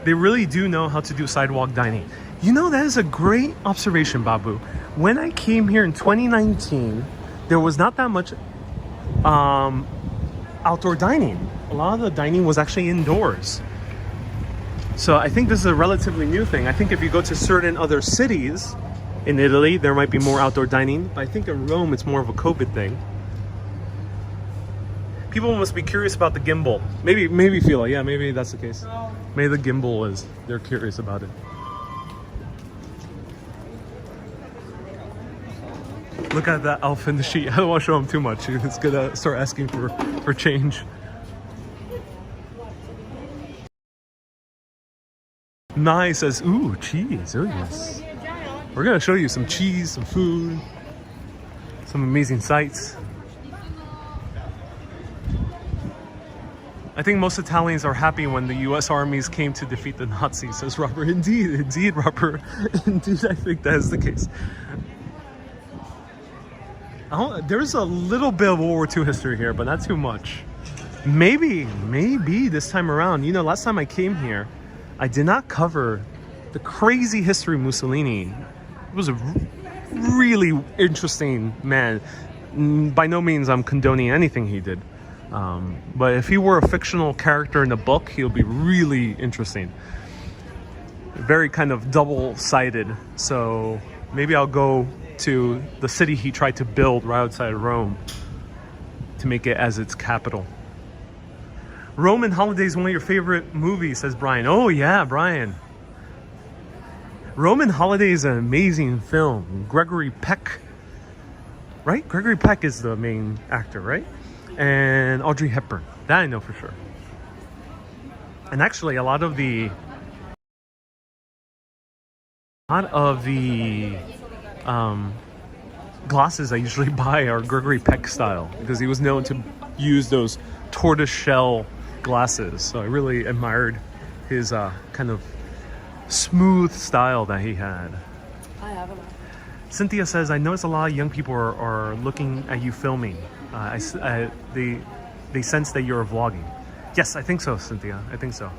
They really do know how to do sidewalk dining. You know, that is a great observation, Babu. When I came here in 2019, there was not that much outdoor dining. A lot of the dining was actually indoors. So I think this is a relatively new thing. I think if you go to certain other cities in Italy, there might be more outdoor dining. But I think in Rome, it's more of a COVID thing. People must be curious about the gimbal. Maybe feel like, yeah, maybe that's the case. Maybe the gimbal is, they're curious about it. Look at that elf in the sheet. I don't want to show him too much. He's gonna start asking for change. Nai says, ooh, cheese. Oh, yes. We're gonna show you some cheese, some food, some amazing sights. I think most Italians are happy when the US armies came to defeat the Nazis, says Robert. Indeed, Robert. Indeed, I think that is the case. There's a little bit of World War II history here, but not too much. Maybe this time around. You know, last time I came here, I did not cover the crazy history of Mussolini. It was a really interesting man. By no means I'm condoning anything he did. But if he were a fictional character in a book, he would be really interesting. Very kind of double-sided. So maybe I'll go to the city he tried to build right outside of Rome to make it as its capital. Roman Holidays is one of your favorite movies, says Brian. Oh yeah, Brian. Roman Holiday is an amazing film. Gregory Peck, right? Gregory Peck is the main actor, right? And Audrey Hepburn. That I know for sure. And actually, a lot of the glasses I usually buy are Gregory Peck style because he was known to use those tortoise shell glasses. So I really admired his kind of smooth style that he had. I have a Cynthia says, I notice a lot of young people are looking at you filming. They sense that you're vlogging. Yes, I think so, Cynthia. I think so.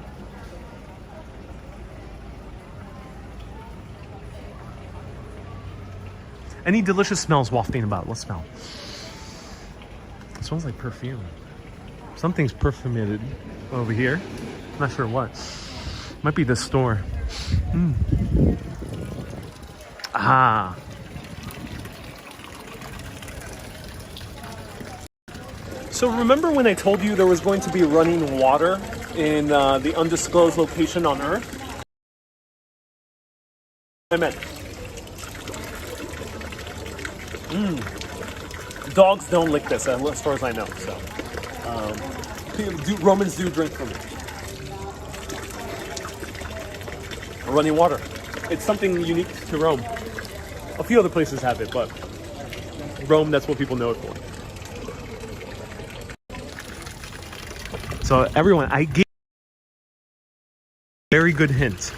Any delicious smells wafting about? What smell? It smells like perfume. Something's perfumed over here. Not sure what. Might be the store. Ah. So remember when I told you there was going to be running water in the undisclosed location on Earth? I meant. Dogs don't lick this, as far as I know. So, Romans do drink from it. Running water. It's something unique to Rome. A few other places have it, but Rome, that's what people know it for. So everyone, I gave a very good hint.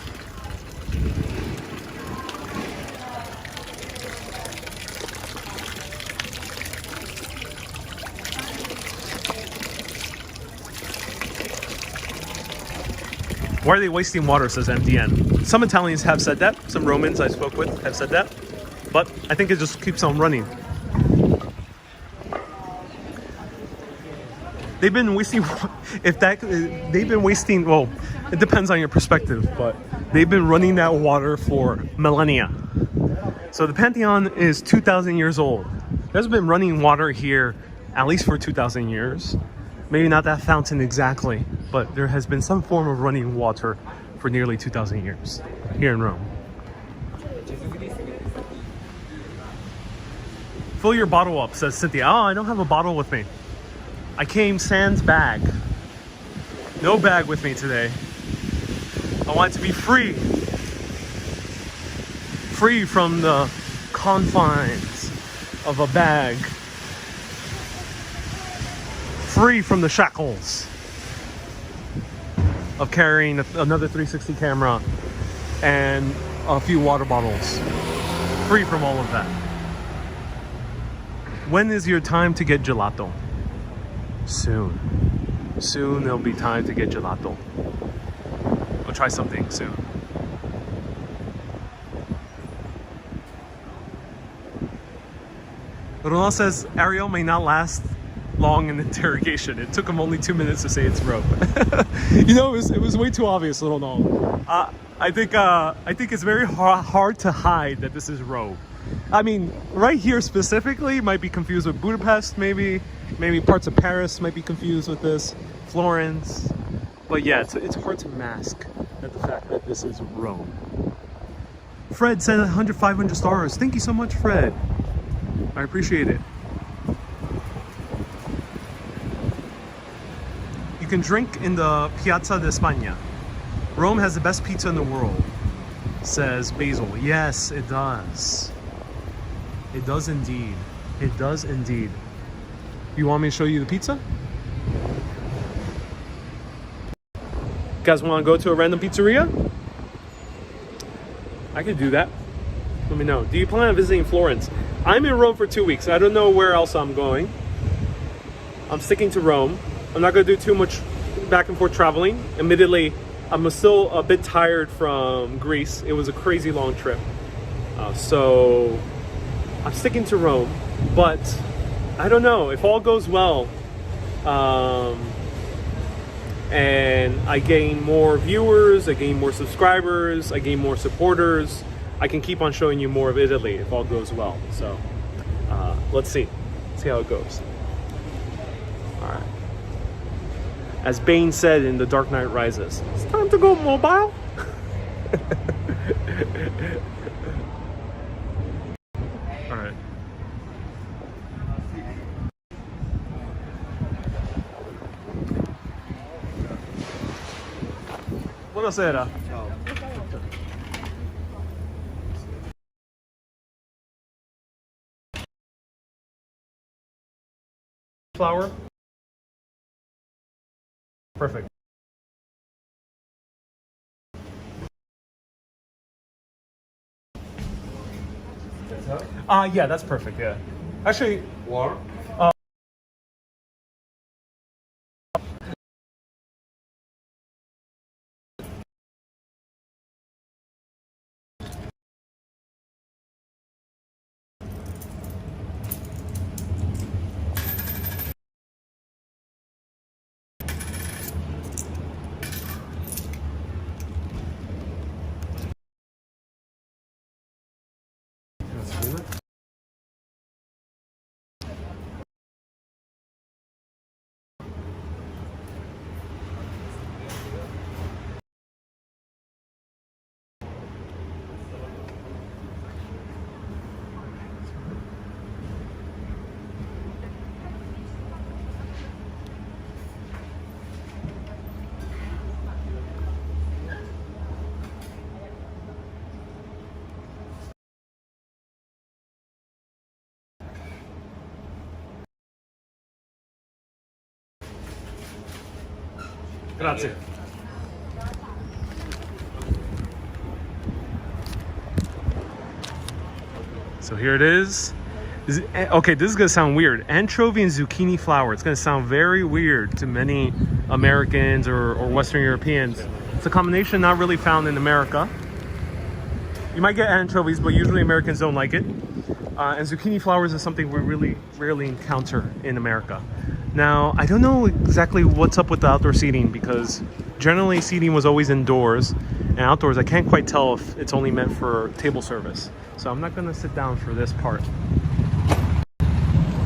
Why are they wasting water, says MDN. Some Italians have said that. Some Romans I spoke with have said that. But I think it just keeps on running. They've been wasting, well, it depends on your perspective, but they've been running that water for millennia. So the Pantheon is 2,000 years old. There's been running water here at least for 2,000 years. Maybe not that fountain exactly, but there has been some form of running water for nearly 2,000 years here in Rome. Fill your bottle up, says Cynthia. Oh, I don't have a bottle with me. I came sans bag. No bag with me today. I want it to be free. Free from the confines of a bag. Free from the shackles of carrying another 360 camera and a few water bottles. Free from all of that. When is your time to get gelato? Soon. Soon there'll be time to get gelato. I'll try something soon. Ronald says Ariel may not last long in interrogation. It took him only 2 minutes to say it's rope. You know, it was way too obvious, Ronald. I think it's very hard to hide that this is Rome. I mean, right here specifically might be confused with Budapest, maybe parts of Paris might be confused with this, Florence. But yeah, it's hard to mask at the fact that this is Rome. Fred said 500 stars. Thank you so much, Fred. I appreciate it. You can drink in the Piazza de España. Rome has the best pizza in the world, says Basil. Yes, it does. It does indeed. It does indeed. You want me to show you the pizza? You guys want to go to a random pizzeria? I could do that. Let me know. Do you plan on visiting Florence? I'm in Rome for 2 weeks. I don't know where else I'm going. I'm sticking to Rome. I'm not going to do too much back and forth traveling. Admittedly, I'm still a bit tired from Greece. It was a crazy long trip. So I'm sticking to Rome, but I don't know. If all goes well, and I gain more viewers, I gain more subscribers, I gain more supporters, I can keep on showing you more of Italy if all goes well. So let's see how it goes. All right. As Bane said in The Dark Knight Rises, it's time to go mobile. All right. Buonasera. Flour. Perfect. Yeah, that's perfect. Yeah. Actually, Warm? Grazie. So here it is. Okay, this is gonna sound weird. Anchovy and zucchini flour. It's gonna sound very weird to many Americans or Western Europeans. It's a combination not really found in America. You might get anchovies, but usually Americans don't like it. And zucchini flowers is something we really rarely encounter in America. Now, I don't know exactly what's up with the outdoor seating because generally seating was always indoors, and outdoors I can't quite tell if it's only meant for table service. So I'm not gonna sit down for this part.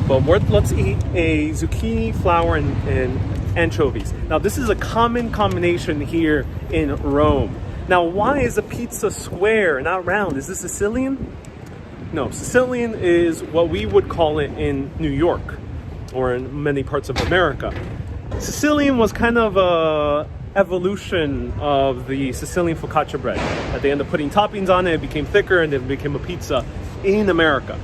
But let's eat a zucchini flour and anchovies. Now this is a common combination here in Rome. Now why is the pizza square, not round? Is this Sicilian? No, Sicilian is what we would call it in New York or in many parts of America. Sicilian was kind of evolution of the Sicilian focaccia bread. At the end of putting toppings on it, it became thicker and it became a pizza in America.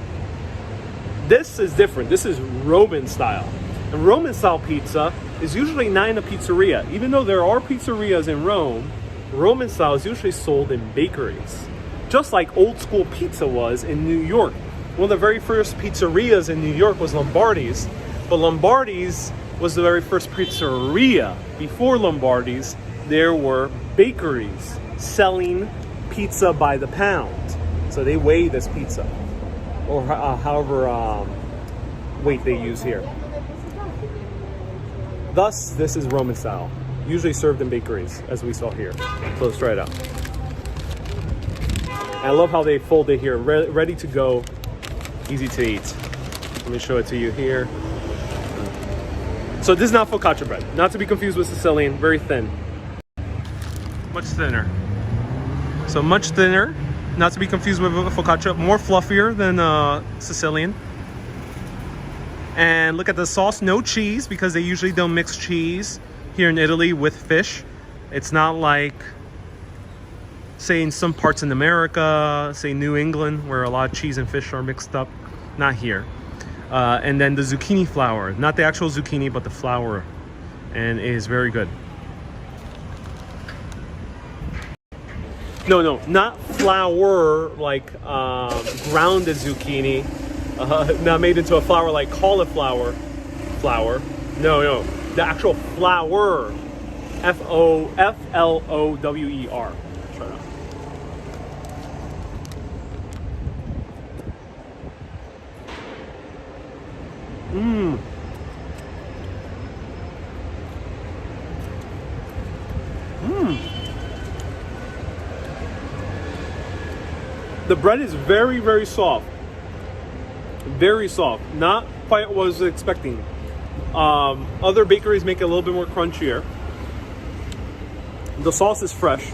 This is different. This is Roman style. And Roman style pizza is usually not in a pizzeria. Even though there are pizzerias in Rome, Roman style is usually sold in bakeries. Just like old school pizza was in New York. One of the very first pizzerias in New York was Lombardi's. But Lombardi's was the very first pizzeria. Before Lombardi's, there were bakeries selling pizza by the pound. So they weigh this pizza, or however weight they use here. Thus, this is Roman style, usually served in bakeries, as we saw here. So let's try it out. And I love how they fold it here, ready to go, easy to eat. Let me show it to you here. So this is not focaccia bread, not to be confused with Sicilian, very thin. Much thinner. So much thinner, not to be confused with focaccia, more fluffier than Sicilian. And look at the sauce, no cheese, because they usually don't mix cheese here in Italy with fish. It's not like, say, in some parts in America, say New England, where a lot of cheese and fish are mixed up. Not here. And then the zucchini flour, not the actual zucchini, but the flour, and it is very good. No, not flour like grounded zucchini, not made into a flour like cauliflower flour. No, the actual flour, Flower. Try it out. The bread is very, very soft. Very soft. Not quite what I was expecting. Other bakeries make it a little bit more crunchier. The sauce is fresh.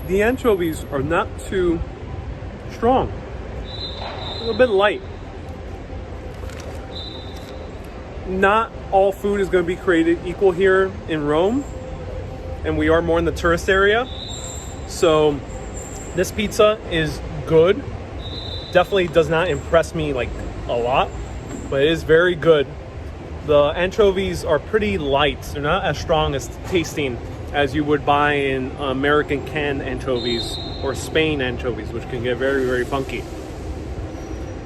The anchovies are not too strong. A little bit light. Not all food is going to be created equal here in Rome, and we are more in the tourist area. So this pizza is good. Definitely does not impress me like a lot, but it is very good. The anchovies are pretty light. They're not as strong as tasting as you would buy in American canned anchovies or Spain anchovies, which can get very, very funky.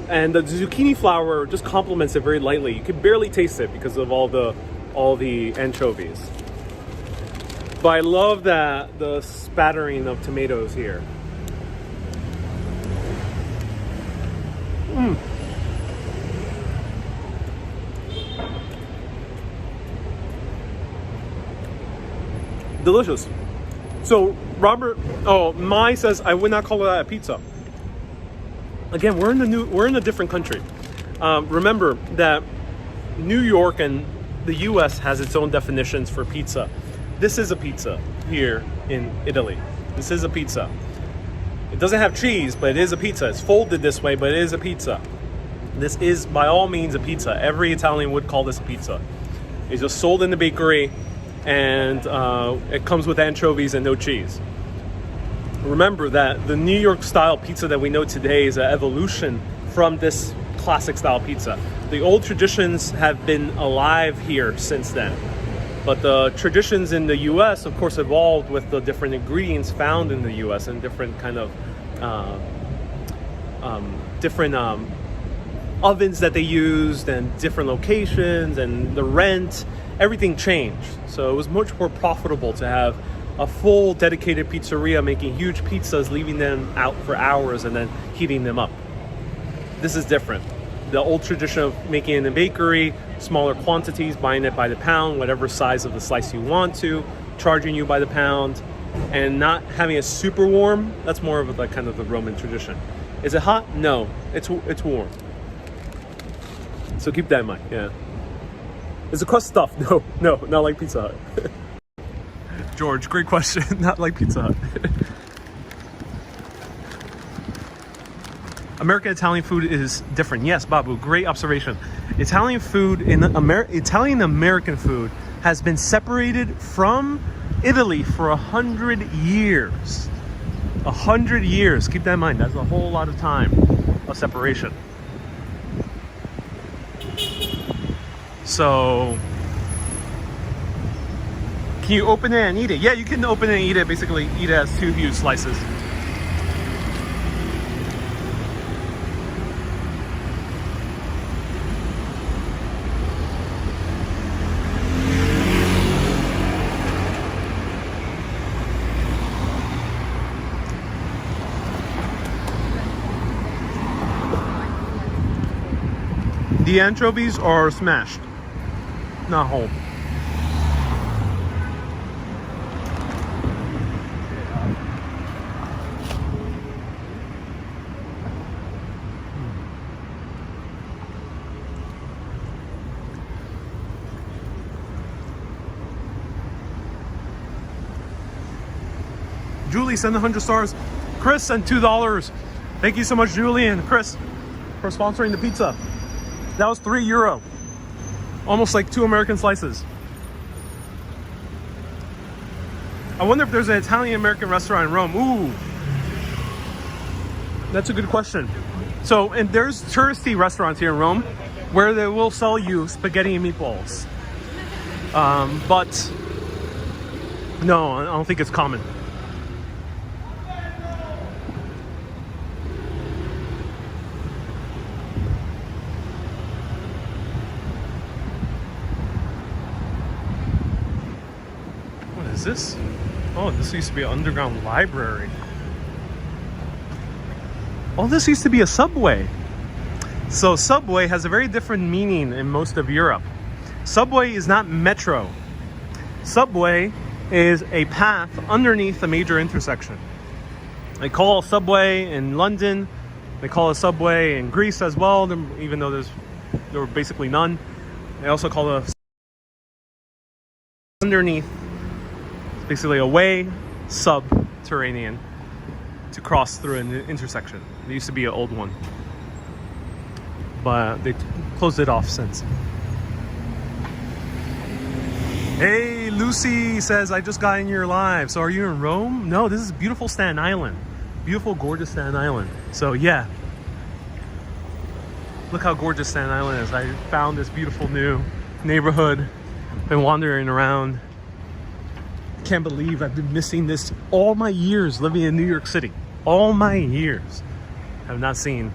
And the zucchini flour just complements it very lightly. You can barely taste it because of all the anchovies. But I love the spattering of tomatoes here. Delicious. So Mai says I would not call that a pizza. Again, we're in a different country. Remember that New York and the U.S. has its own definitions for pizza. This is a pizza here in Italy. This is a pizza. It doesn't have cheese, but it is a pizza. It's folded this way, but it is a pizza. This is by all means a pizza. Every Italian would call this a pizza. It's just sold in the bakery, and it comes with anchovies and no cheese. Remember that the New York style pizza that we know today is an evolution from this classic style pizza. The old traditions have been alive here since then, but the traditions in the US of course evolved with the different ingredients found in the US and different kind of ovens that they used and different locations and the rent. Everything changed, so it was much more profitable to have a full dedicated pizzeria making huge pizzas, leaving them out for hours and then heating them up. This is different. The old tradition of making it in a bakery, smaller quantities, buying it by the pound, whatever size of the slice you want to, charging you by the pound, and not having it super warm. That's more of like kind of the Roman tradition. Is it hot? No, it's warm. So keep that in mind. Yeah. Is the crust stuffed? No, not like Pizza Hut. George, great question. Not like Pizza Hut. American Italian food is different. Yes, Babu, great observation. Italian food Italian American food has been separated from Italy for 100 years. 100 years. Keep that in mind. That's a whole lot of time of separation. So, can you open it and eat it? Yeah, you can open it and eat it. Basically, eat it as two huge slices. The anchovies are smashed, not whole. Julie sent 100 stars. Chris sent $2. Thank you so much, Julie and Chris, for sponsoring the pizza. That was €3. Almost like 2 American slices. I wonder if there's an Italian-American restaurant in Rome. Ooh. That's a good question. So, and there's touristy restaurants here in Rome where they will sell you spaghetti and meatballs. But no, I don't think it's common. Is this? Oh, this used to be an underground library. Oh, this used to be a subway. So subway has a very different meaning in most of Europe. Subway is not metro. Subway is a path underneath a major intersection. They call a subway in London. They call a subway in Greece as well, even though there were basically none. They also call a underneath. Basically a way subterranean to cross through an intersection. There used to be an old one, but they closed it off since. Hey, Lucy says, I just got in your live. So are you in Rome? No, this is beautiful Staten Island. Beautiful, gorgeous Staten Island. So yeah, look how gorgeous Staten Island is. I found this beautiful new neighborhood. Been wandering around. Can't believe I've been missing this all my years living in New York City. All my years I have not seen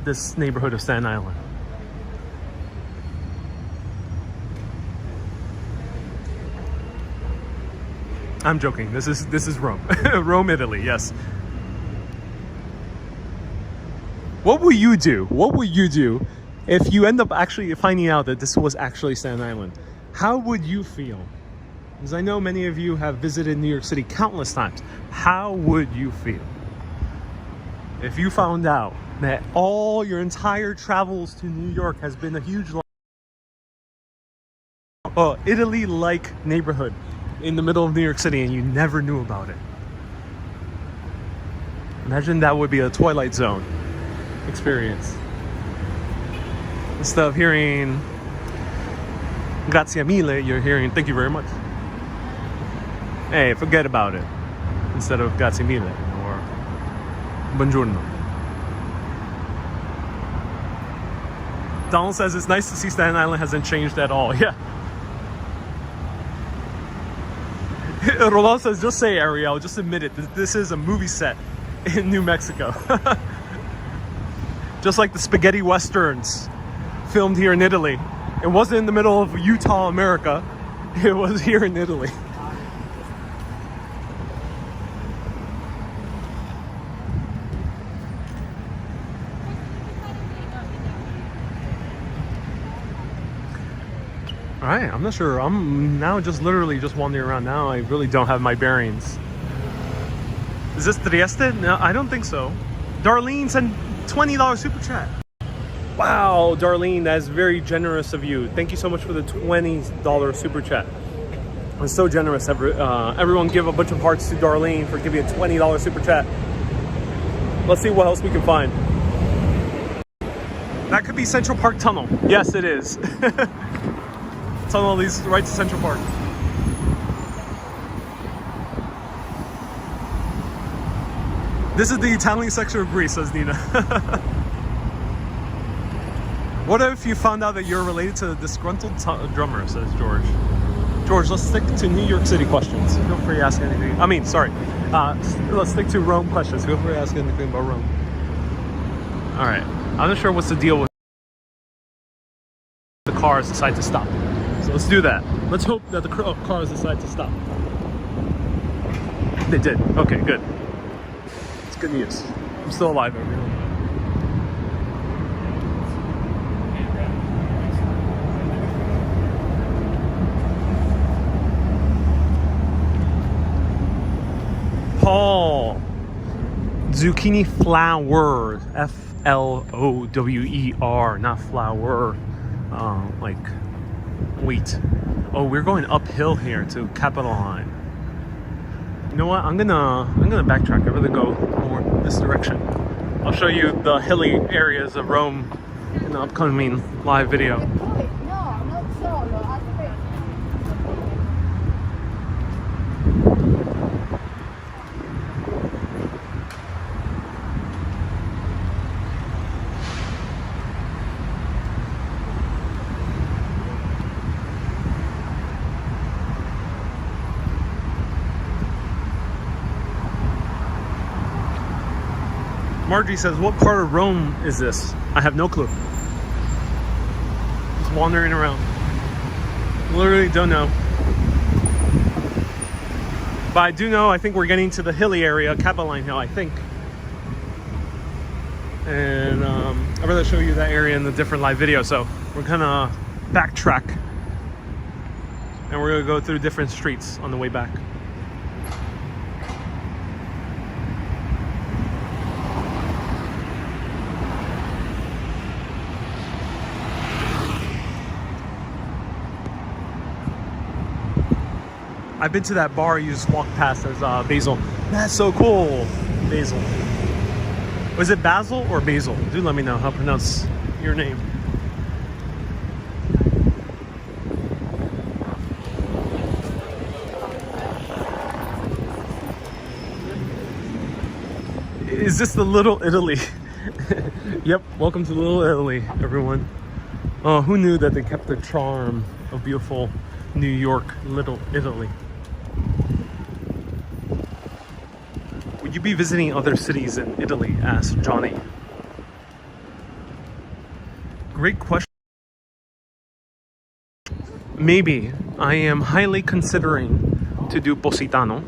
this neighborhood of Staten Island. I'm joking. This is Rome. Rome, Italy, yes. What will you do? What will you do if you end up actually finding out that this was actually Staten Island? How would you feel? Because I know many of you have visited New York City countless times. How would you feel if you found out that all your entire travels to New York has been a huge Italy-like neighborhood in the middle of New York City and you never knew about it? Imagine that would be a Twilight Zone experience. Instead of hearing grazie mille, you're hearing thank you very much. Hey, forget about it. Instead of grazie mille or buongiorno. Donald says it's nice to see Staten Island hasn't changed at all. Yeah. Rolando says, just say Ariel, just admit it. This is a movie set in New Mexico. Just like the spaghetti westerns filmed here in Italy. It wasn't in the middle of Utah, America. It was here in Italy. All right, I'm not sure. I'm now literally just wandering around now. I really don't have my bearings. Is this Trieste? No, I don't think so. Darlene sent $20 super chat. Wow, Darlene, that is very generous of you. Thank you so much for the $20 super chat. It's so generous. Everyone give a bunch of hearts to Darlene for giving a $20 super chat. Let's see what else we can find. That could be Central Park Tunnel. Yes, it is. Tunnel leads right to Central Park. This is the Italian section of Greece, says Nina. What if you found out that you're related to a disgruntled drummer, says George. George, let's stick to New York City questions. Feel free to ask anything. I mean, sorry. Let's stick to Rome questions. Feel free to ask anything about Rome. All right. I'm not sure what's the deal with the cars decide to stop. So let's do that. Let's hope that the cars decide to stop. They did. Okay, good. It's good news. I'm still alive, everyone. Paul, zucchini flower, Flower, not flower, like wheat. Oh, we're going uphill here to Capitol Line. You know what? I'm gonna backtrack. I'd rather go more this direction. I'll show you the hilly areas of Rome in the upcoming live video. Margie says, what part of Rome is this? I have no clue. Just wandering around. Literally don't know. But I do know, I think we're getting to the hilly area, Capitoline Hill, I think. And I'd rather show you that area in the different live video. So we're gonna backtrack. And we're gonna go through different streets on the way back. I've been to that bar you just walked past as Basil. That's so cool. Basil. Was it Basil or Basil? Do let me know how to pronounce your name. Is this the Little Italy? Yep, welcome to Little Italy, everyone. Oh, who knew that they kept the charm of beautiful New York, Little Italy? Would you be visiting other cities in Italy? Asked Johnny. Great question. Maybe. I am highly considering to do Positano.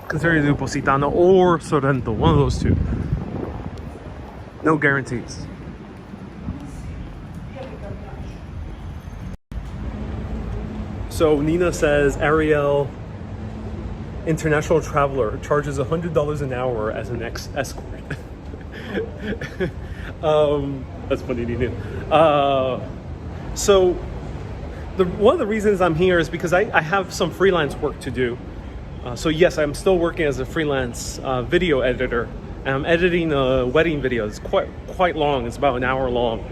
Considering to do Positano or Sorrento, one of those two. No guarantees. So Nina says Ariel, international traveler, charges $100 an hour as an escort. That's funny, Nina. So one of the reasons I'm here is because I have some freelance work to do. So yes, I'm still working as a freelance video editor. And I'm editing a wedding video. It's quite long. It's about an hour long.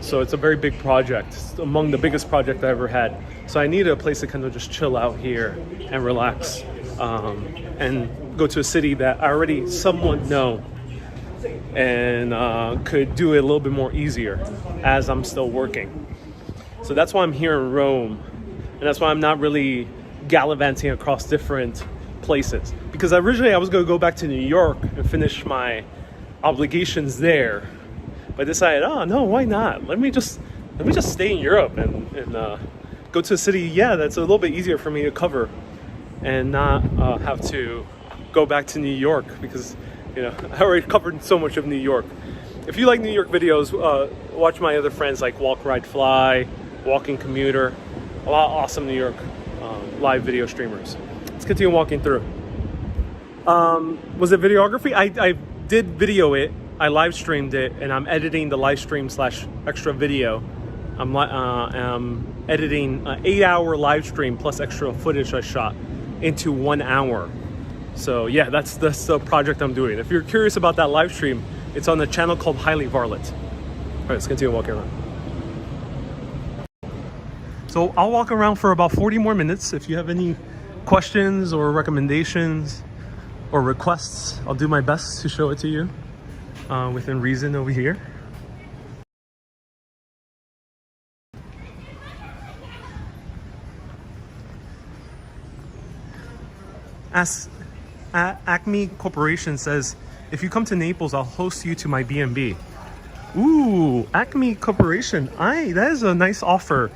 So it's a very big project. It's among the biggest project I ever had. So I needed a place to kind of just chill out here and relax and go to a city that I already somewhat know and could do it a little bit more easier as I'm still working. So that's why I'm here in Rome. And that's why I'm not really gallivanting across different places. Because originally I was going to go back to New York and finish my obligations there. But I decided, oh no, why not? Let me just stay in Europe and go to a city, yeah, that's a little bit easier for me to cover and not have to go back to New York because, you know, I already covered so much of New York. If you like New York videos, watch my other friends like Walk, Ride, Fly, Walking Commuter, a lot of awesome New York live video streamers. Let's continue walking through. Was it videography? I did video it. I live streamed it, and I'm editing the live stream / extra video. I'm editing an 8-hour live stream plus extra footage I shot into 1 hour. So yeah, that's the project I'm doing. If you're curious about that live stream, it's on the channel called Highly Varlet. All right, let's continue walking around. So I'll walk around for about 40 more minutes. If you have any questions or recommendations or requests, I'll do my best to show it to you within reason over here. Acme Corporation says, if you come to Naples, I'll host you to my B&B. Ooh, Acme Corporation. That is a nice offer.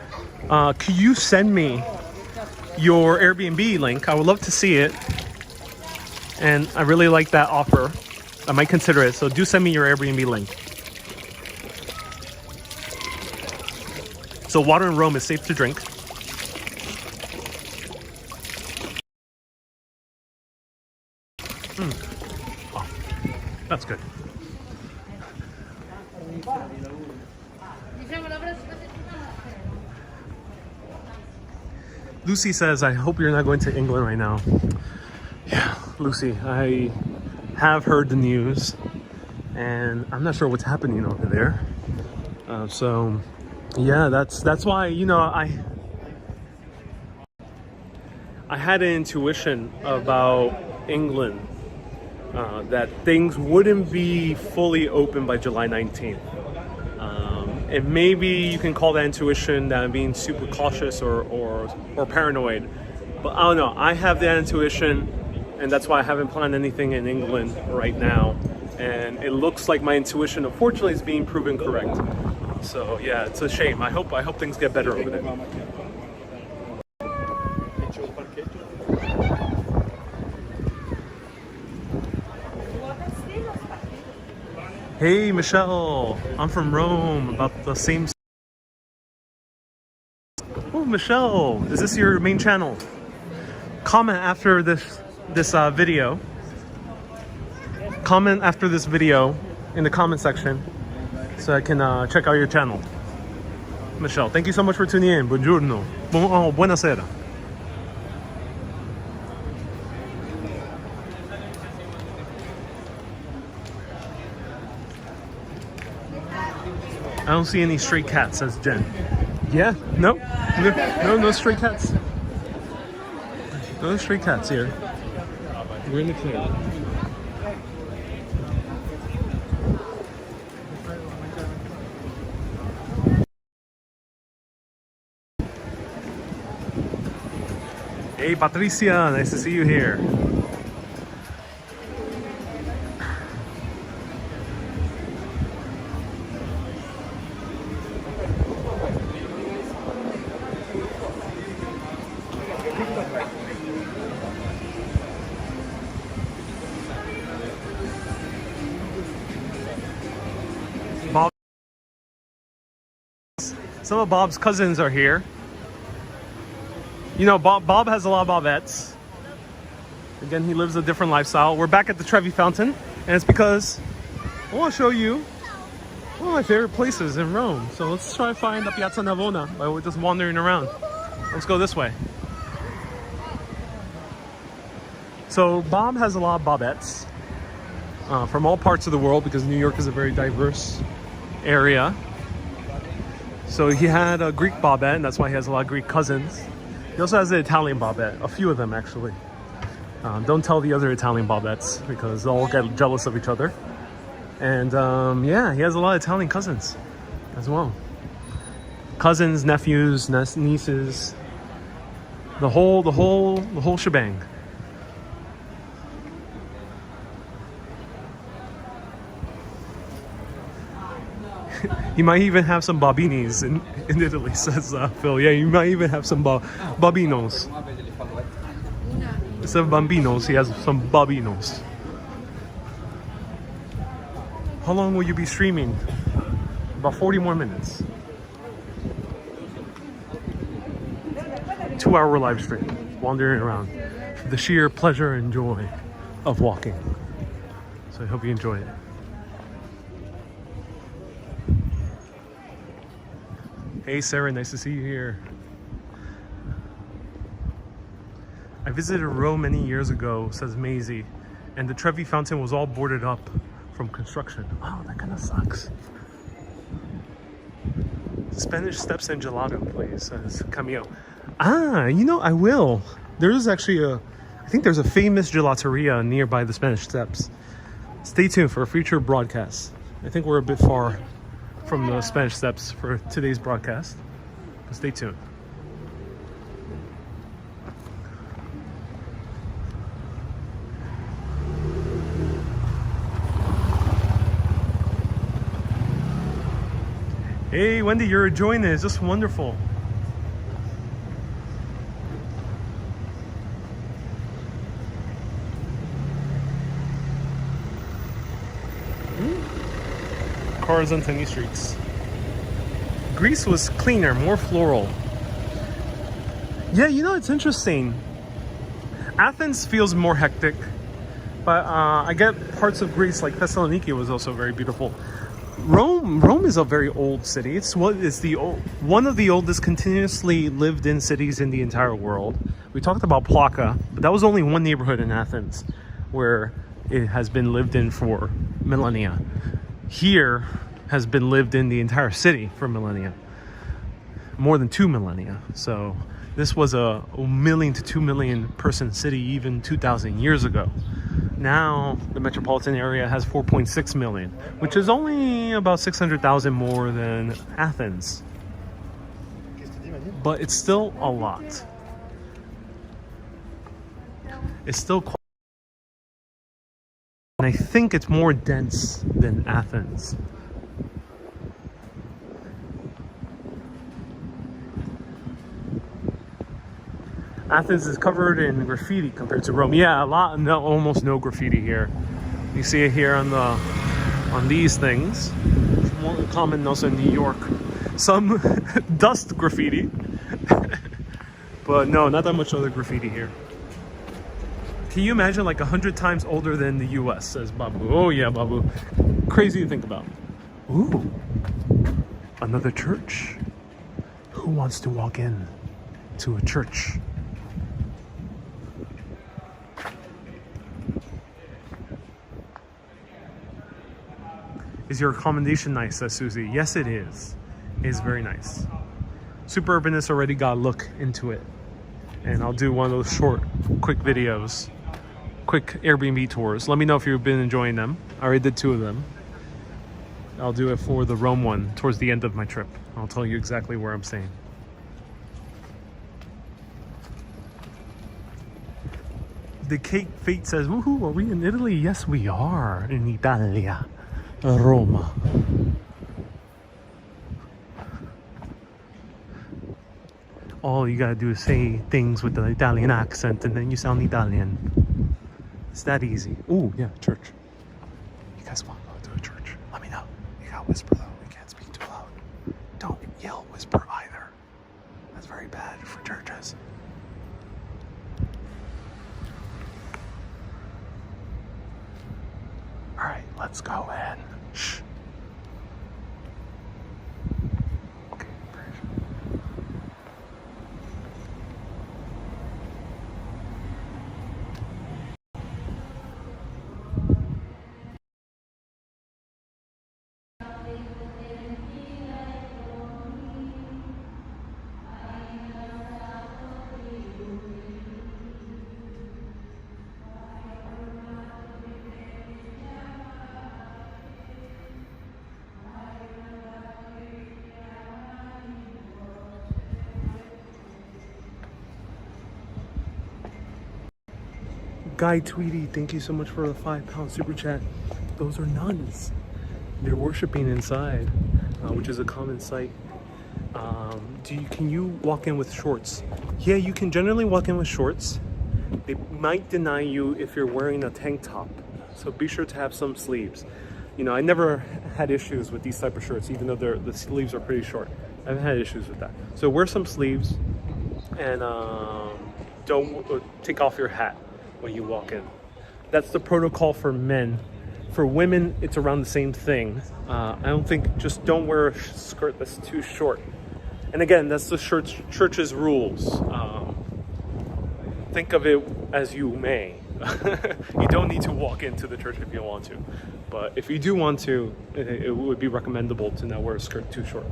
Can you send me your Airbnb link? I would love to see it. And I really like that offer. I might consider it. So do send me your Airbnb link. So water in Rome is safe to drink. Oh, that's good. Lucy says, I hope you're not going to England right now. Yeah, Lucy, I have heard the news and I'm not sure what's happening over there. So yeah, that's why, you know, I had an intuition about England, that things wouldn't be fully open by July 19th. And maybe you can call that intuition that I'm being super cautious or paranoid. But I don't know. I have that intuition, and that's why I haven't planned anything in England right now. And it looks like my intuition, unfortunately, is being proven correct. So yeah, it's a shame. I hope things get better over there. Hey Michelle, I'm from Rome, about the same. Oh Michelle, is this your main channel? Comment after this video. Comment after this video in the comment section so I can check out your channel. Michelle, thank you so much for tuning in. Buongiorno. Buonasera. I don't see any stray cats, says Jen. Yeah, no stray cats. No stray cats here. We're in the clear. Hey Patricia, nice to see you here. Some of Bob's cousins are here. You know, Bob has a lot of Bobettes. Again, he lives a different lifestyle. We're back at the Trevi Fountain, and it's because I want to show you one of my favorite places in Rome. So let's try to find the Piazza Navona while we're just wandering around. Let's go this way. So Bob has a lot of Bobettes from all parts of the world because New York is a very diverse area. So he had a Greek Bobette, and that's why he has a lot of Greek cousins. He also has an Italian Bobette, a few of them actually. Don't tell the other Italian Bobettes because they'll all get jealous of each other. And yeah, he has a lot of Italian cousins as well. Cousins, nephews, nieces, the whole shebang. He might even have some Bobinis in Italy, says Phil. Yeah, you might even have some Bobinos. Instead of Bambinos, he has some Bobinos. How long will you be streaming? About 40 more minutes. 2-hour live stream, wandering around for the sheer pleasure and joy of walking. So I hope you enjoy it. Hey Sarah, nice to see you here. I visited Rome many years ago, says Maisie, and the Trevi Fountain was all boarded up from construction. Oh, that kind of sucks. Spanish Steps and Gelato, please, says Camille. Ah, you know, I will. There's actually I think there's a famous gelateria nearby the Spanish Steps. Stay tuned for a future broadcast. I think we're a bit far from the Spanish Steps for today's broadcast, but stay tuned. Hey Wendy, you're enjoying this. Just wonderful. Cars on tiny streets. Greece was cleaner, more floral. Yeah, you know, it's interesting. Athens feels more hectic, but I get parts of Greece like Thessaloniki was also very beautiful. Rome is a very old city. It's one of the oldest continuously lived in cities in the entire world. We talked about Plaka, but that was only one neighborhood in Athens where it has been lived in for millennia. Here has been lived in the entire city for millennia, more than 2 millennia. So this was a 1 million to 2 million person city even 2,000 years ago. Now the metropolitan area has 4.6 million, which is only about 600,000 more than Athens. But it's still a lot. It's still quite, and I think it's more dense than Athens. Athens is covered in graffiti compared to Rome. Yeah, almost no graffiti here. You see it here on these things. It's more common also in New York. Some dust graffiti, but no, not that much other graffiti here. Can you imagine like 100 times older than the US, says Babu. Oh yeah, Babu. Crazy to think about. Ooh, another church. Who wants to walk in to a church? Is your accommodation nice, says Susie? Yes, it is. It is very nice. Super Urbanist already got a look into it. And I'll do one of those short, quick videos. Quick Airbnb tours. Let me know if you've been enjoying them. I already did 2 of them. I'll do it for the Rome one towards the end of my trip. I'll tell you exactly where I'm staying. The Cake Fate says, woohoo, are we in Italy? Yes, we are in Italia. Roma. All you gotta do is say things with the Italian accent and then you sound Italian. It's that easy. Ooh, yeah, church. You guys want to go to a church? Let me know. You gotta whisper though. We can't speak too loud. Don't yell, whisper either. That's very bad for churches. All right, let's go in. Shh. Okay, Guy Tweety, thank you so much for the £5 super chat. Those are nuns. They're worshiping inside, which is a common sight. Can you walk in with shorts? Yeah, you can generally walk in with shorts. They might deny you if you're wearing a tank top, so be sure to have some sleeves. You know, I never had issues with these type of shirts, even though the sleeves are pretty short. I haven't had issues with that. So wear some sleeves, and don't take off your hat when you walk in. That's the protocol for men For women, it's around the same thing. I don't think, just don't wear a skirt that's too short. And again, that's the church's rules. Think of it as you may. You don't need to walk into the church if you don't want to. But if you do want to, it would be recommendable to not wear a skirt too short.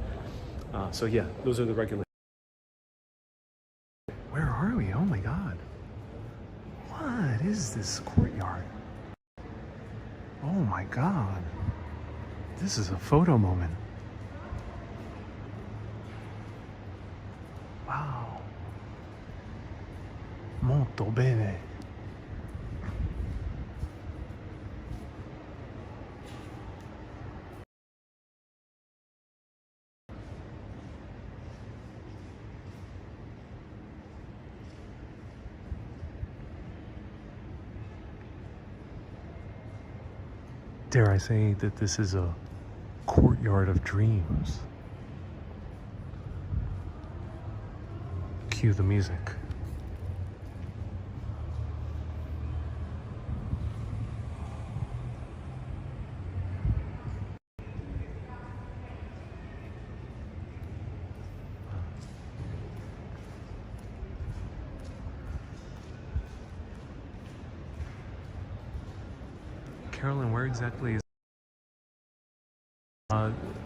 So yeah, those are the regulations. Where are we? Oh my God. What is this courtyard? Oh my God. This is a photo moment. Wow. Molto bene. Dare I say that this is a courtyard of dreams? Cue the music. Carolyn, where exactly is...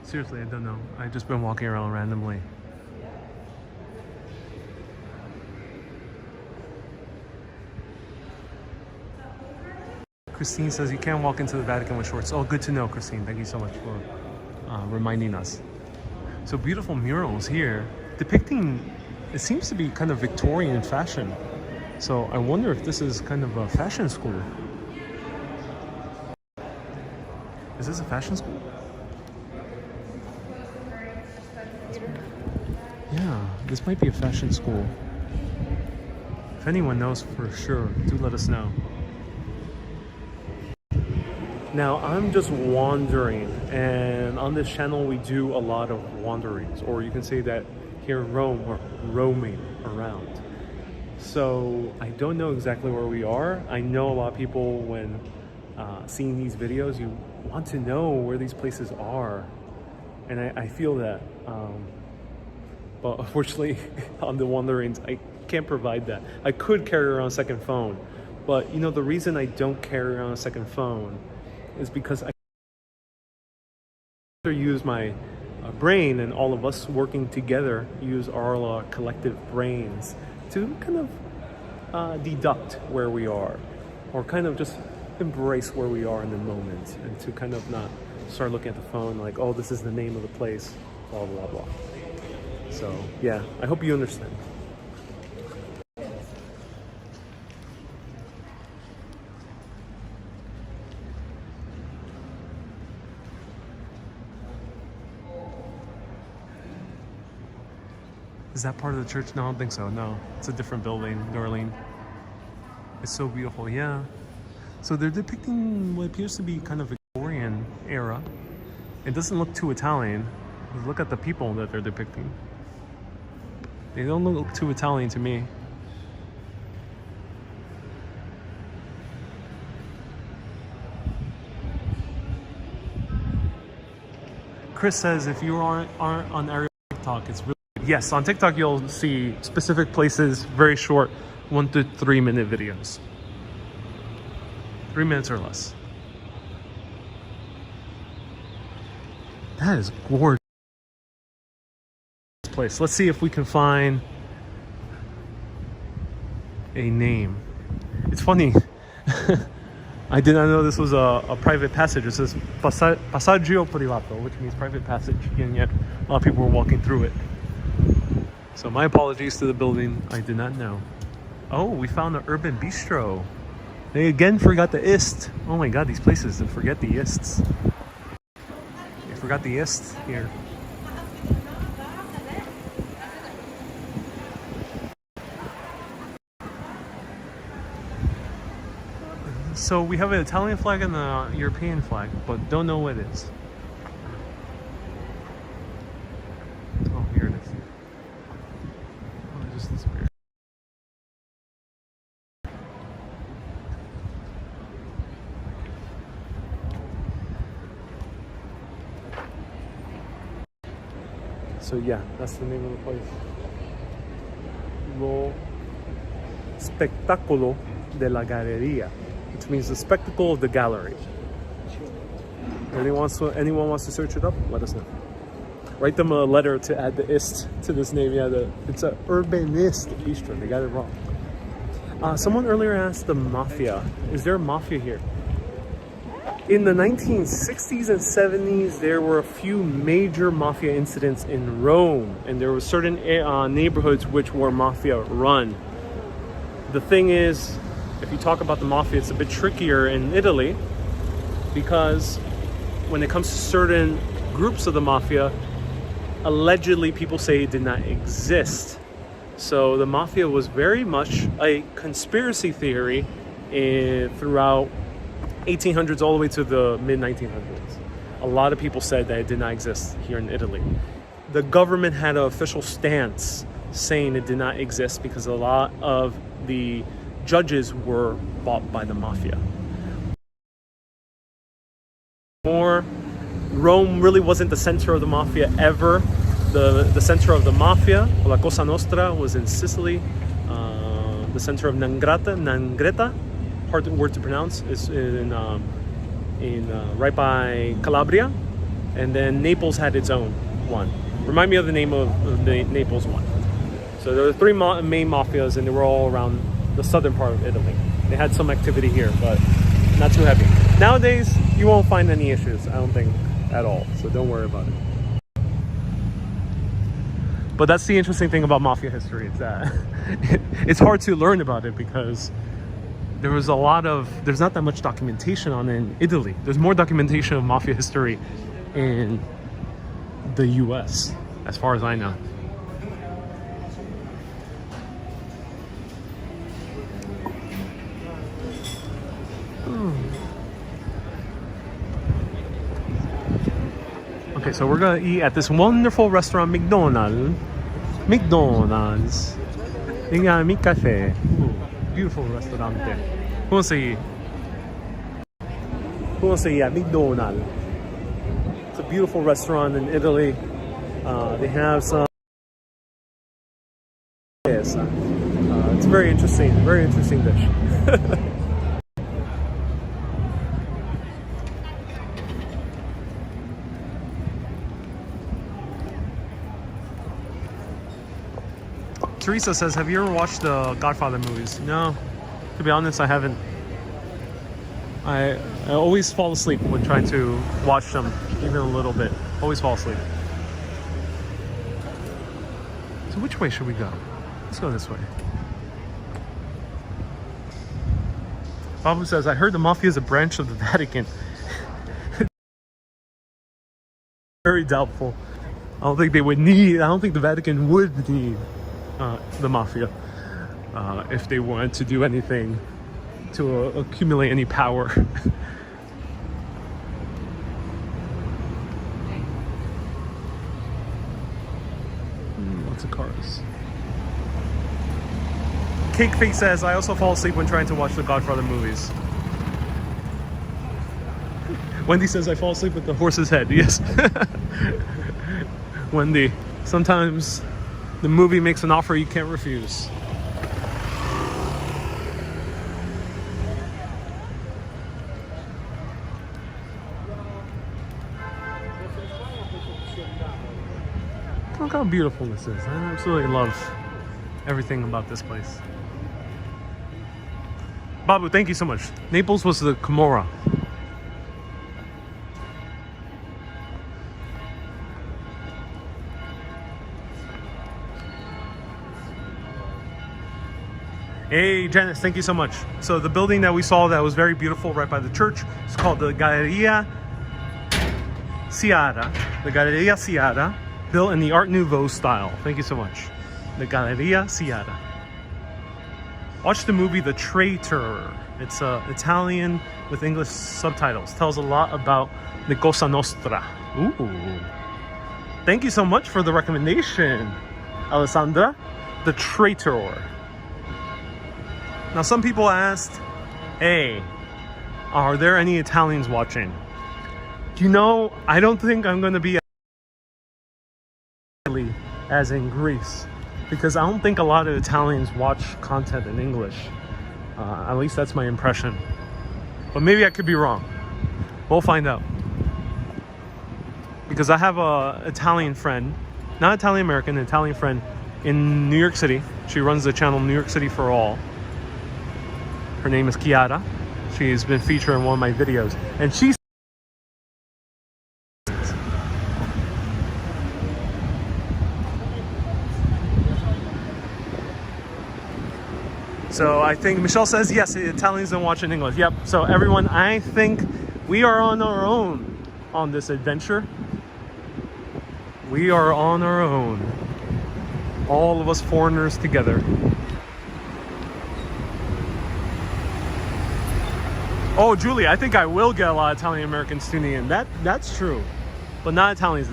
seriously, I don't know. I've just been walking around randomly. Christine says you can't walk into the Vatican with shorts. Oh, good to know, Christine. Thank you so much for reminding us. So beautiful murals here depicting, it seems to be kind of Victorian fashion. So I wonder if this is kind of a fashion school. Is this a fashion school? Yeah, this might be a fashion school. If anyone knows for sure, do let us know. Now, I'm just wandering, and on this channel we do a lot of wanderings, or you can say that here in Rome, we're roaming around. So I don't know exactly where we are. I know a lot of people, when seeing these videos, you want to know where these places are, and I feel that. But unfortunately, on the wanderings, I can't provide that. I could carry around a second phone, but you know, the reason I don't carry around a second phone is because I use my brain, and all of us working together use our collective brains to kind of deduct where we are, or kind of just embrace where we are in the moment, and to kind of not start looking at the phone like, oh, this is the name of the place, blah, blah, blah. So yeah, I hope you understand. Is that part of the church? No, I don't think so. No, it's a different building, Darlene. It's so beautiful, yeah. So they're depicting what appears to be kind of Victorian era. It doesn't look too Italian. Look at the people that they're depicting. They don't look too Italian to me. Chris says if you aren't on Ariel TikTok, it's really good. Yes, on TikTok you'll see specific places, very short, 1 to 3 minute videos. 3 minutes or less. That is gorgeous. Place. Let's see if we can find a name. It's funny. I did not know this was a private passage. It says Passaggio Privato, which means private passage, and yet a lot of people were walking through it. So my apologies to the building. I did not know. Oh, we found an urban bistro. They again forgot the ist. Oh my god, these places, they forget the ists. They forgot the ist here. So we have an Italian flag and a European flag, but don't know what it is. Oh, here it is. Oh, it just disappeared. So yeah, that's the name of the place. Lo Spettacolo della Galleria, which means the spectacle of the gallery. Anyone wants to search it up? Let us know. Write them a letter to add the ist to this name. Yeah, it's a urbanist bistro. They got it wrong. Someone earlier asked the mafia. Is there a mafia here? In the 1960s and 70s, there were a few major mafia incidents in Rome, and there were certain neighborhoods which were mafia run. The thing is, if you talk about the mafia, it's a bit trickier in Italy, because when it comes to certain groups of the mafia, allegedly people say it did not exist. So the mafia was very much a conspiracy theory throughout 1800s all the way to the mid 1900s. A lot of people said that it did not exist here in Italy. The government had an official stance saying it did not exist because a lot of the judges were bought by the mafia. Rome really wasn't the center of the mafia ever. The center of the mafia, La Cosa Nostra, was in Sicily. The center of Nangreta, hard word to pronounce, is in right by Calabria, and then Naples had its own one. Remind me of the name of the Naples one. So there were three main mafias, and they were all around the southern part of Italy. They had some activity here, but not too heavy. Nowadays, you won't find any issues, I don't think, at all. So don't worry about it. But that's the interesting thing about mafia history. It's that it's hard to learn about it because there's not that much documentation on it in Italy. There's more documentation of mafia history in the US, as far as I know. Okay, so we're gonna eat at this wonderful restaurant, McDonald's. Mi cafe. Beautiful restaurant. Who wants to eat? Who wants to eat at McDonald's? It's a beautiful restaurant in Italy. They have some. Yes, it's very interesting dish. Teresa says, have you ever watched the Godfather movies? No, to be honest, I haven't. I always fall asleep when trying to watch them, even a little bit. Always fall asleep. So which way should we go? Let's go this way. Babu says, I heard the mafia is a branch of the Vatican. Very doubtful. I don't think the Vatican would need the mafia if they wanted to do anything to accumulate any power. Lots of cars. Cake Face says, I also fall asleep when trying to watch the Godfather movies. Wendy says, I fall asleep with the horse's head. Yes. Wendy, sometimes the movie makes an offer you can't refuse. Look how beautiful this is. I absolutely love everything about this place. Babu, thank you so much. Naples was the Camorra. Hey Janice, thank you so much. So the building that we saw that was very beautiful right by the church is called the Galleria Ciara. The Galleria Ciara, built in the Art Nouveau style. Thank you so much. The Galleria Ciara. Watch the movie The Traitor. It's Italian with English subtitles. Tells a lot about the Cosa Nostra. Ooh. Thank you so much for the recommendation, Alessandra. The Traitor. Now, some people asked, hey, are there any Italians watching? You know, I don't think I'm going to be as in Greece, because I don't think a lot of Italians watch content in English. At least that's my impression. But maybe I could be wrong. We'll find out. Because I have a Italian friend, not Italian American, an Italian friend in New York City. She runs the channel New York City for All. Her name is Chiara. She's been featured in one of my videos. And she's so I think Michelle says yes, the Italians don't watch in English. Yep. So everyone, I think we are on our own on this adventure. We are on our own. All of us foreigners together. Oh, Julie, I think I will get a lot of Italian Americans tuning in. That's true. But not Italians.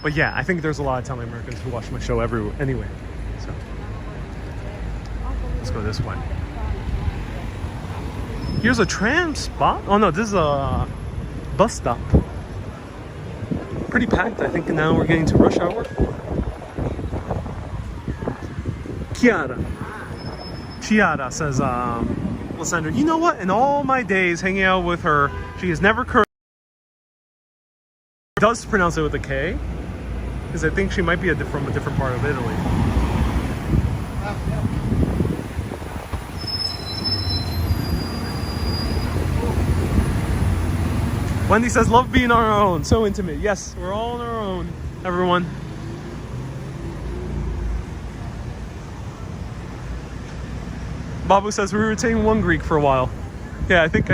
But yeah, I think there's a lot of Italian Americans who watch my show anyway. So let's go this way. Here's a tram spot. Oh no, this is a bus stop. Pretty packed. I think now we're getting to rush hour. Chiara says, Lysandra, you know what? In all my days hanging out with her, she has never does pronounce it with a K, because I think she might be from a different part of Italy. Wendy says, love being on our own. So intimate. Yes, we're all on our own, everyone. Babu says we were taking one Greek for a while. Yeah, I think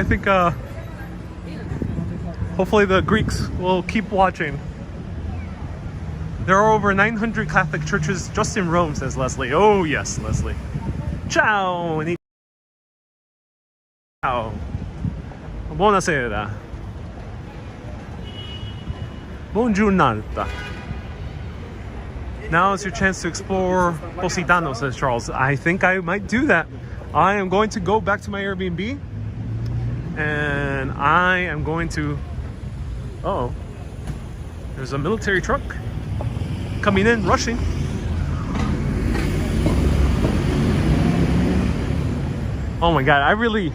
hopefully the Greeks will keep watching. There are over 900 Catholic churches just in Rome, says Leslie. Oh yes, Leslie. Ciao. Ciao. Buonasera. Buongiornata. Now is your chance to explore Positano, says Charles. I think I might do that. I am going to go back to my Airbnb and I am going to... Oh, there's a military truck coming in, rushing. Oh my God, I really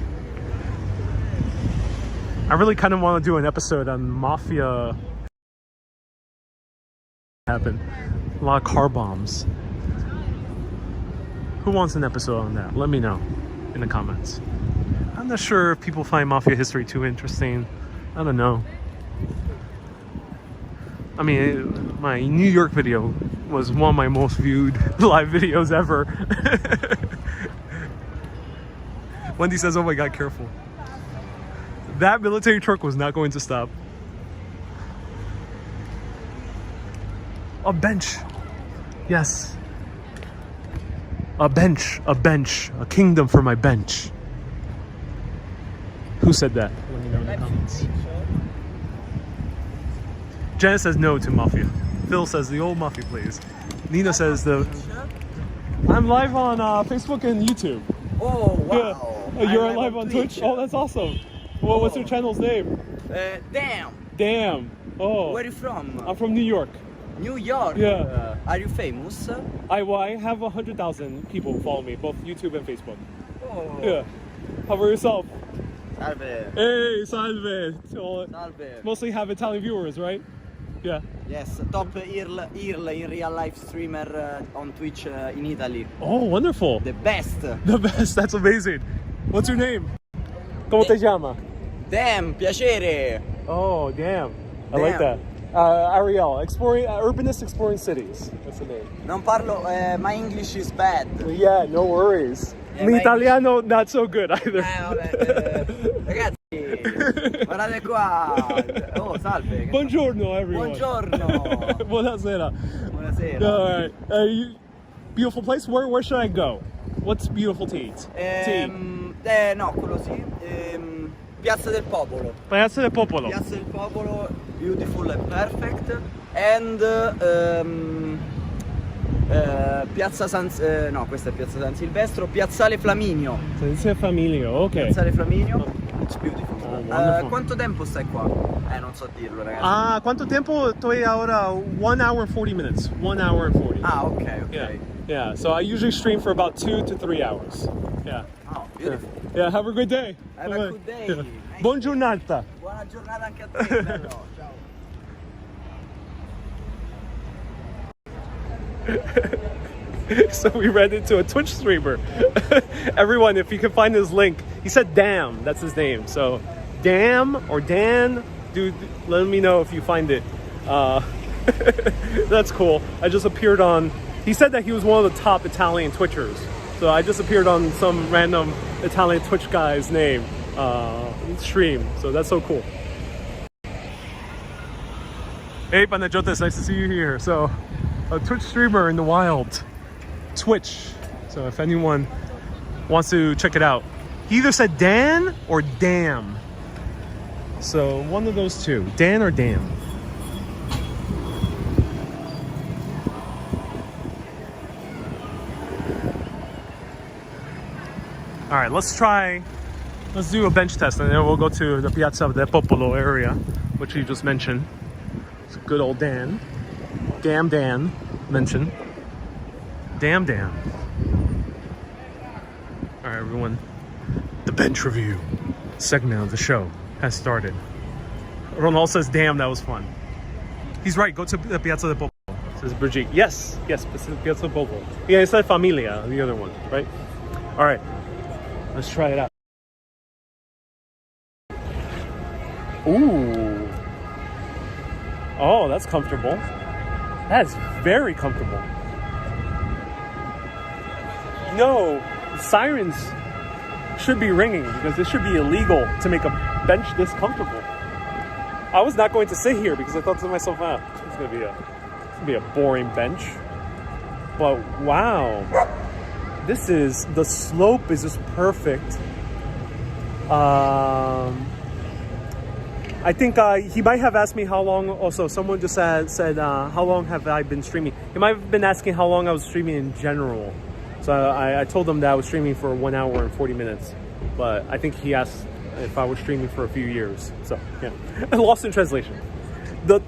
kind of want to do an episode on mafia. Happen. A lot of car bombs. Who wants an episode on that? Let me know in the comments. I'm not sure if people find mafia history too interesting. I don't know. I mean, my New York video was one of my most viewed live videos ever. Wendy says, oh my God, careful. That military truck was not going to stop. A bench. Yes. A bench. A bench. A kingdom for my bench. Who said that? Let me know in the comments. Janet says no to mafia. Phil says the old mafia, please. Nina says the... I'm live on Facebook and YouTube. Oh, wow. Yeah. You're live on Twitch? Oh, that's awesome. Well, what's your channel's name? Damn. Damn. Oh. Where are you from? I'm from New York. New York? Yeah. Are you famous? I have 100,000 people who follow me, both YouTube and Facebook. Oh. Yeah. How about yourself? Salve. Hey, salve. Salve. Mostly have Italian viewers, right? Yeah. Yes, top IRL in real life streamer on Twitch in Italy. Oh, wonderful. The best. The best. That's amazing. What's your name? ¿Cómo te llama? Damn, piacere. Oh, damn. I Damn. like that. Ariel, urbanist exploring cities. That's the name. Non parlo, my English is bad. Yeah, no worries. Mi italiano not so good either. Vabbè, ragazzi, guardate qua. Oh, salve. Buongiorno, everyone. Buongiorno. Buonasera. Buonasera. All right. Beautiful place. Where should I go? What's beautiful to eat? No, quello sì. Piazza del Popolo. Piazza De Popolo. Piazza del Popolo, beautiful and perfect. And Piazza San... no, questa è Piazza San Silvestro. Piazzale Flaminio. Piazzale Flaminio, ok. Piazzale Flaminio, it's beautiful. Oh wonderful. Quanto tempo stai qua? Non so dirlo, ragazzi. ¿Cuánto tiempo estoy ahora? 1 hour and 40 minutes. 1 hour and 40. Okay. Yeah. So I usually stream for about 2 to 3 hours. Yeah. Oh, beautiful. Yeah, have a good day. Have Bye-bye. a good day. Yeah. Nice. Buon giornata. Buona giornata anche a te, bello. Ciao. So we ran into a Twitch streamer. Everyone, if you can find his link, he said Damn, that's his name. So Damn or Dan, dude, let me know if you find it. That's cool. I just appeared on, he said that he was one of the top Italian Twitchers. So I just appeared on some random Italian Twitch guy's name stream. So that's so cool. Hey, Panajotes, nice to see you here. So a Twitch streamer in the wild. Twitch. So if anyone wants to check it out. He either said Dan or Damn. So one of those two. Dan or Damn. Alright, let's do a bench test and then we'll go to the Piazza De Popolo area, which you just mentioned. It's good old Dan. Damn Dan mentioned. Damn Dan. Alright everyone, the bench review segment of the show has started. Ronald says, damn, that was fun. He's right, go to the Piazza De Popolo, says Brigitte. Yes, Piazza De Popolo. Yeah, it's like Familia, the other one, right? Alright, let's try it out. Ooh. Oh, that's comfortable. That's very comfortable. No, sirens should be ringing because it should be illegal to make a bench this comfortable. I was not going to sit here because I thought to myself, it's gonna be a boring bench. But wow, the slope is just perfect. I think he might have asked me how long. Also, someone just said how long have I been streaming? He might have been asking how long I was streaming in general. So I told him that I was streaming for 1 hour and 40 minutes. But I think he asked if I was streaming for a few years. So yeah, lost in translation. The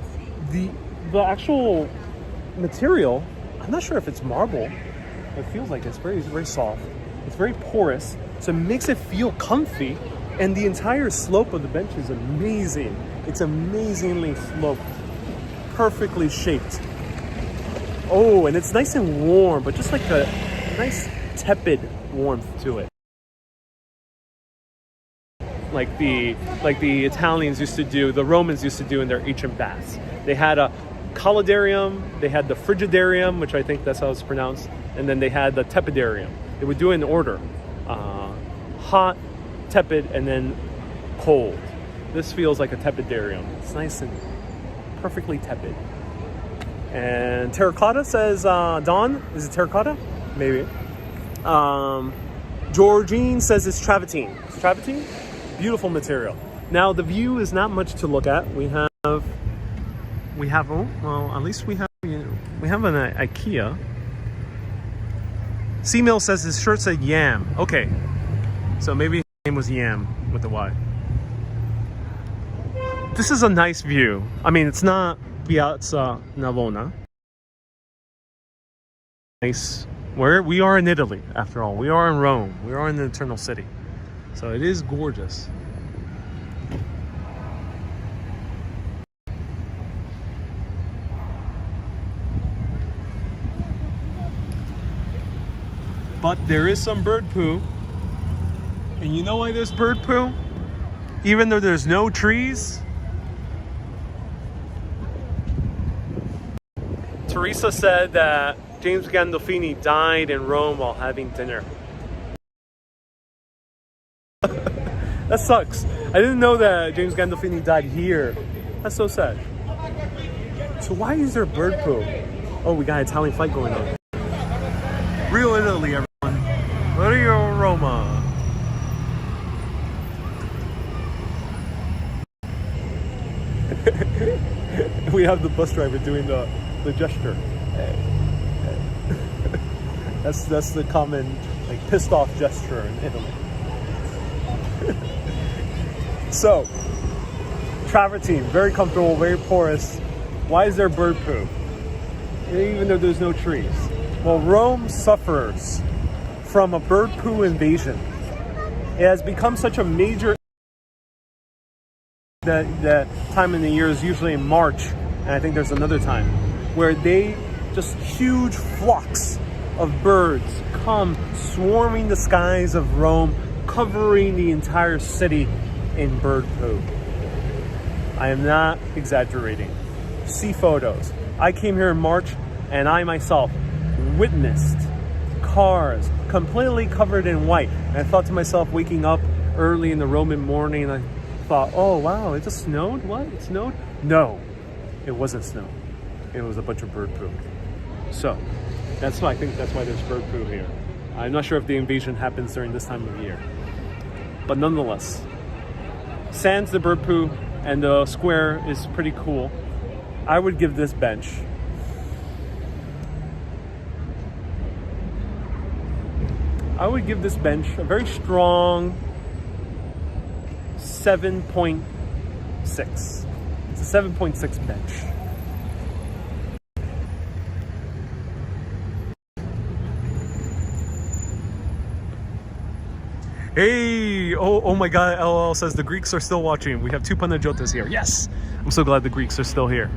actual material, I'm not sure if it's marble. It feels like it's very, very soft. It's very porous, so it makes it feel comfy. And the entire slope of the bench is amazing. It's amazingly sloped, perfectly shaped. Oh, and it's nice and warm, but just like a nice tepid warmth to it. Like the Italians used to do, the Romans used to do in their ancient baths. They had a colodarium, they had the frigidarium, which I think that's how it's pronounced, and then they had the tepidarium. They would do it in order. Hot, tepid, and then cold. This feels like a tepidarium. It's nice and perfectly tepid. And terracotta says Dawn. Is it terracotta? Maybe. Georgine says it's travertine. It's travertine? Beautiful material. Now the view is not much to look at. We have at least we have an IKEA. C-Mill says his shirt said Yam. Okay. So maybe his name was Yam with the Y. This is a nice view. I mean, it's not Piazza Navona. Nice. We are in Italy, after all. We are in Rome. We are in the Eternal City. So it is gorgeous. But there is some bird poo. And you know why there's bird poo? Even though there's no trees? Teresa said that James Gandolfini died in Rome while having dinner. That sucks. I didn't know that James Gandolfini died here. That's so sad. So why is there bird poo? Oh, we got an Italian fight going on. Real Italy, everyone. Rio Roma. We have the bus driver doing the gesture. That's the common like pissed off gesture in Italy. So, travertine, very comfortable, very porous. Why is there bird poo? Even though there's no trees. Well, Rome suffers from a bird poo invasion. It has become such a major that time in the year is usually in March, and I think there's another time where they just huge flocks of birds come swarming the skies of Rome, covering the entire city in bird poo. I am not exaggerating. See photos. I came here in March and I myself witnessed cars completely covered in white. And I thought to myself, waking up early in the Roman morning, I thought, oh wow, it just snowed? What? It snowed? No, it wasn't snow. It was a bunch of bird poo. So, that's why I think that's why there's bird poo here. I'm not sure if the invasion happens during this time of year. But nonetheless, sans the bird poo, and the square is pretty cool. I would give this bench a very strong 7.6. It's a 7.6 bench. Hey, oh my God, LOL says the Greeks are still watching. We have 2 Panajotas here. Yes, I'm so glad the Greeks are still here.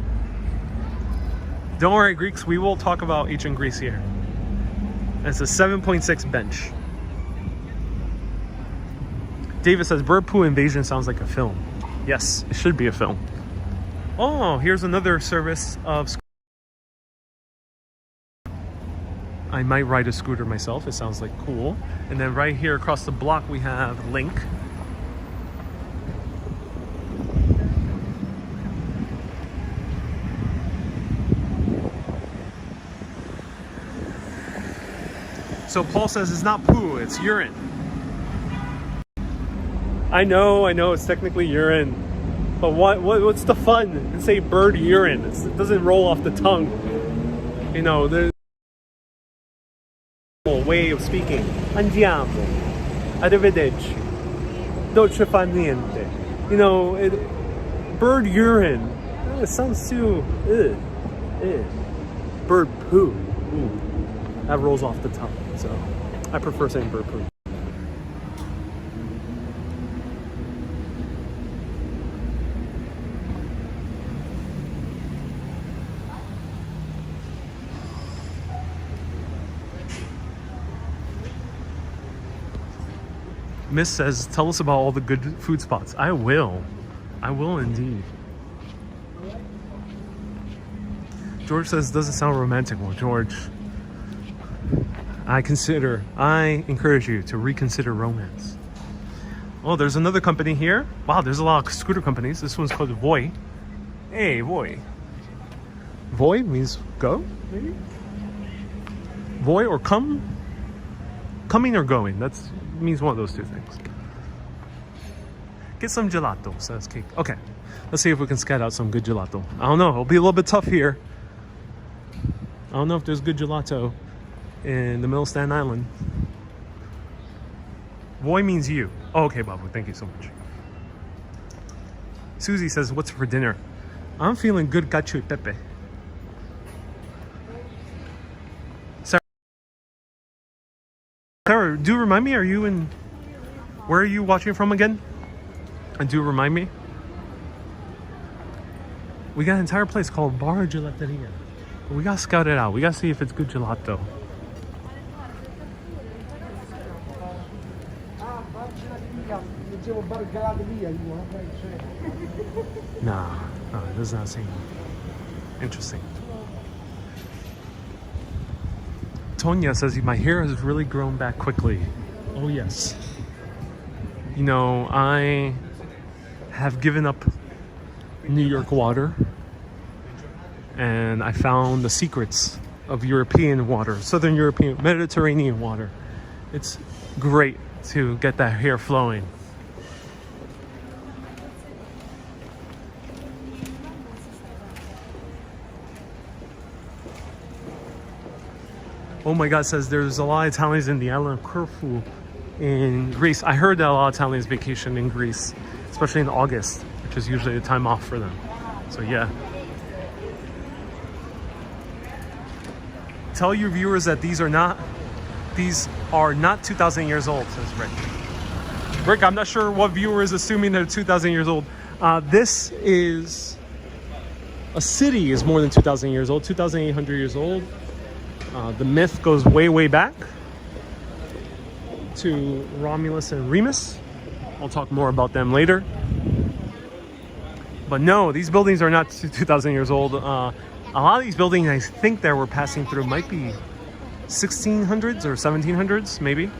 Don't worry, Greeks, we will talk about ancient Greece here. It's a 7.6 bench. David says bird poo invasion sounds like a film. Yes, it should be a film. Oh, here's another service of I might ride a scooter myself. It sounds like cool. And then right here across the block we have Link. So Paul says it's not poo, it's urine. I know, it's technically urine. But what's the fun in say bird urine? It doesn't roll off the tongue. You know, there's way of speaking. Andiamo. Arrivederci. Dolce fa niente. You know, bird urine. It sounds too. Bird poo. Ooh. That rolls off the tongue. So I prefer saying bird poo. Miss says, tell us about all the good food spots. I will indeed. George says, doesn't sound romantic. Well, George, I encourage you to reconsider romance. Oh, there's another company here. Wow, there's a lot of scooter companies. This one's called Voi. Hey, Voi. Voi means go, maybe? Voi or come? Coming or going. That's means one of those two things. Get some gelato, says Cake. Okay, let's see if we can scout out some good gelato. I don't know, it'll be a little bit tough here. I don't know if there's good gelato in the middle of Staten Island. Voi means you. Oh, okay, Babu, thank you so much. Susie says, what's for dinner? I'm feeling good cacio e pepe. Sarah, do remind me, where are you watching from again? And do remind me. We got an entire place called Bar Gelateria. We gotta scout it out. We gotta see if it's good gelato. Nah, it does not seem interesting. Tonya says, my hair has really grown back quickly. Oh yes. You know, I have given up New York water and I found the secrets of European water, Southern European, Mediterranean water. It's great to get that hair flowing. Oh my God, says there's a lot of Italians in the island of Corfu in Greece. I heard that a lot of Italians vacation in Greece. especially in August, which is usually the time off for them. So yeah. Tell your viewers that these are not 2,000 years old, says Rick. Rick, I'm not sure what viewer is assuming they're 2,000 years old. This is a city is more than 2,000 years old, 2,800 years old. The myth goes way, way back to Romulus and Remus. I'll talk more about them later. But no, these buildings are not 2,000 years old. A lot of these buildings I think that we're passing through might be 1600s or 1700s, maybe.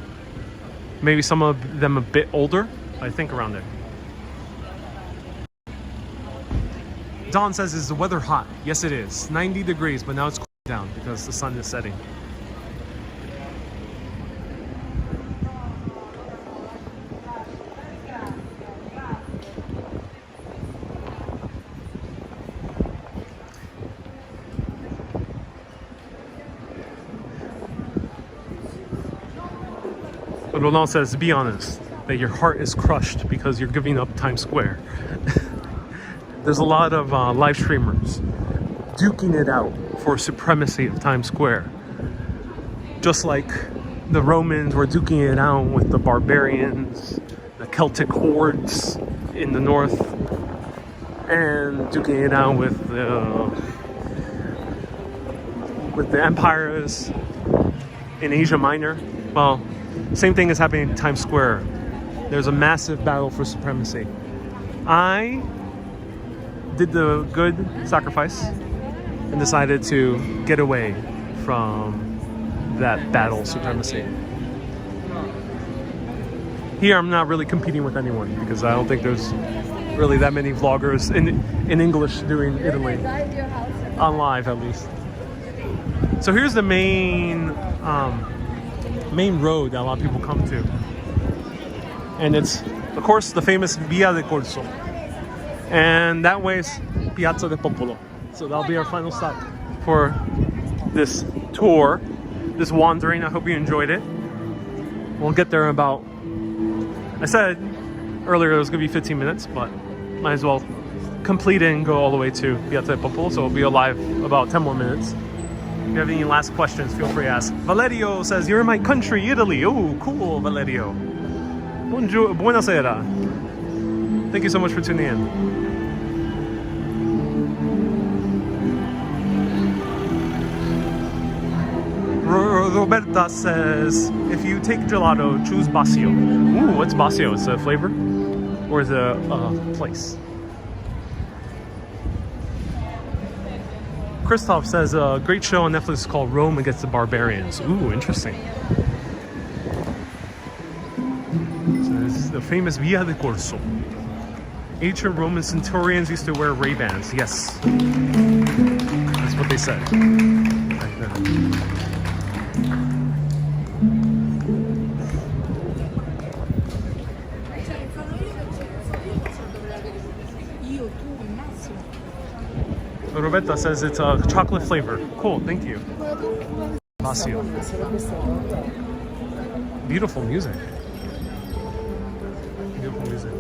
Maybe some of them a bit older. I think around there. Dawn says, is the weather hot? Yes, it is. 90 degrees, but now it's cooling down because the sun is setting. Roland says, be honest, that your heart is crushed because you're giving up Times Square. There's a lot of live streamers duking it out for supremacy of Times Square. Just like the Romans were duking it out with the barbarians, the Celtic hordes in the north, and duking it out with the empires in Asia Minor. Well, same thing is happening in Times Square. There's a massive battle for supremacy. I did the good sacrifice and decided to get away from that battle of supremacy. Here I'm not really competing with anyone because I don't think there's really that many vloggers in English doing Italy, on live at least. So here's the main road that a lot of people come to, and it's of course the famous Via del Corso, and that way is Piazza De Popolo. So that'll be our final stop for this tour, this wandering. I hope you enjoyed it. We'll get there in about, I said earlier it was gonna be 15 minutes, but might as well complete it and go all the way to Piazza De Popolo, so we'll be alive about 10 more minutes. If you have any last questions, feel free to ask. Valerio says, you're in my country, Italy. Oh, cool, Valerio. Bonjour, buonasera. Thank you so much for tuning in. Roberta says, if you take gelato, choose Basio. Ooh, what's Basio? Is it a flavor? Or is it a place? Christoph says a great show on Netflix called Rome Against the Barbarians. Ooh, interesting. So this is the famous Via del Corso. Ancient Roman centurions used to wear Ray-Bans. Yes. That's what they said back then. Roberta says it's a chocolate flavor. Cool, thank you. Basio. Beautiful music. Beautiful music.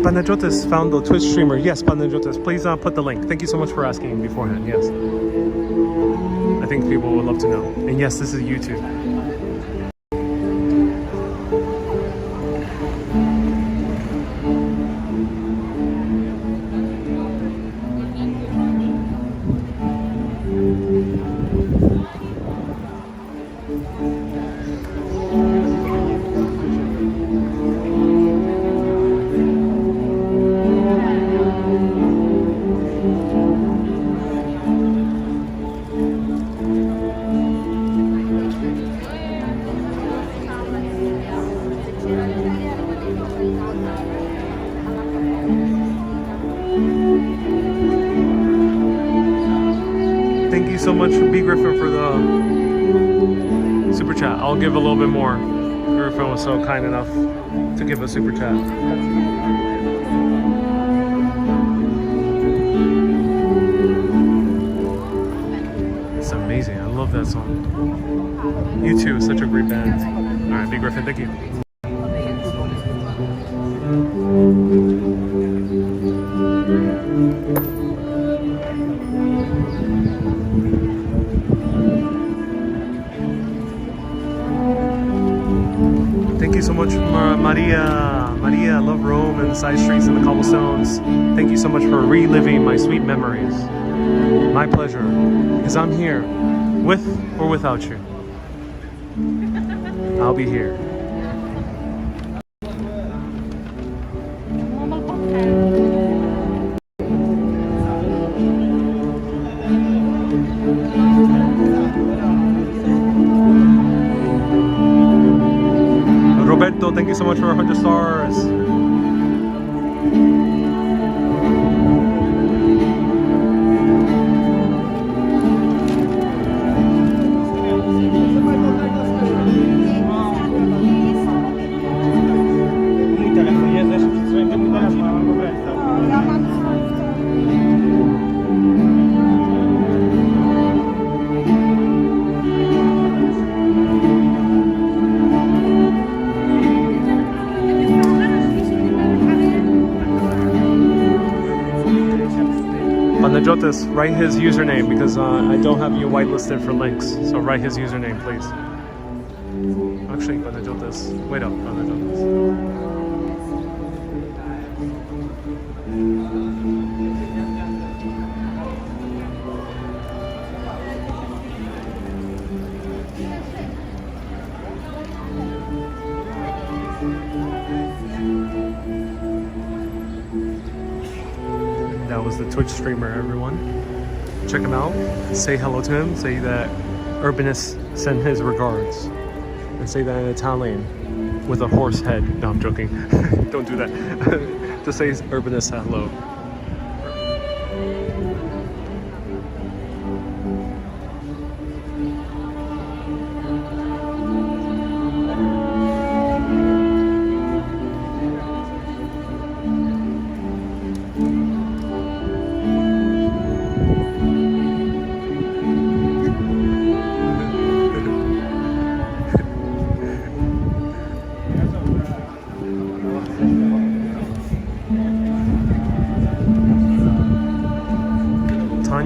Panajotis found the Twitch streamer. Yes, Panajotis, please put the link. Thank you so much for asking beforehand. Yes, I think people would love to know. And yes, this is YouTube. much, B. Griffin, for the super chat. I'll give a little bit more. Griffin was so kind enough to give a super chat. It's amazing. I love that song. You too. Such a great band. All right, B. Griffin, thank you. Thank you so much, Maria. Maria, I love Rome and the side streets and the cobblestones. Thank you so much for reliving my sweet memories. My pleasure, because I'm here, with or without you. I'll be here. Roberto, thank you so much for 100 stars. Jotas, write his username because I don't have you whitelisted for links. So write his username, please. Actually, Panajotas. Wait up, Panajotas. That was the Twitch streamer, everyone. Check him out. Say hello to him. Say that Urbanus sent his regards. And say that in Italian with a horse head. No, I'm joking. Don't do that. Just say Urbanus hello.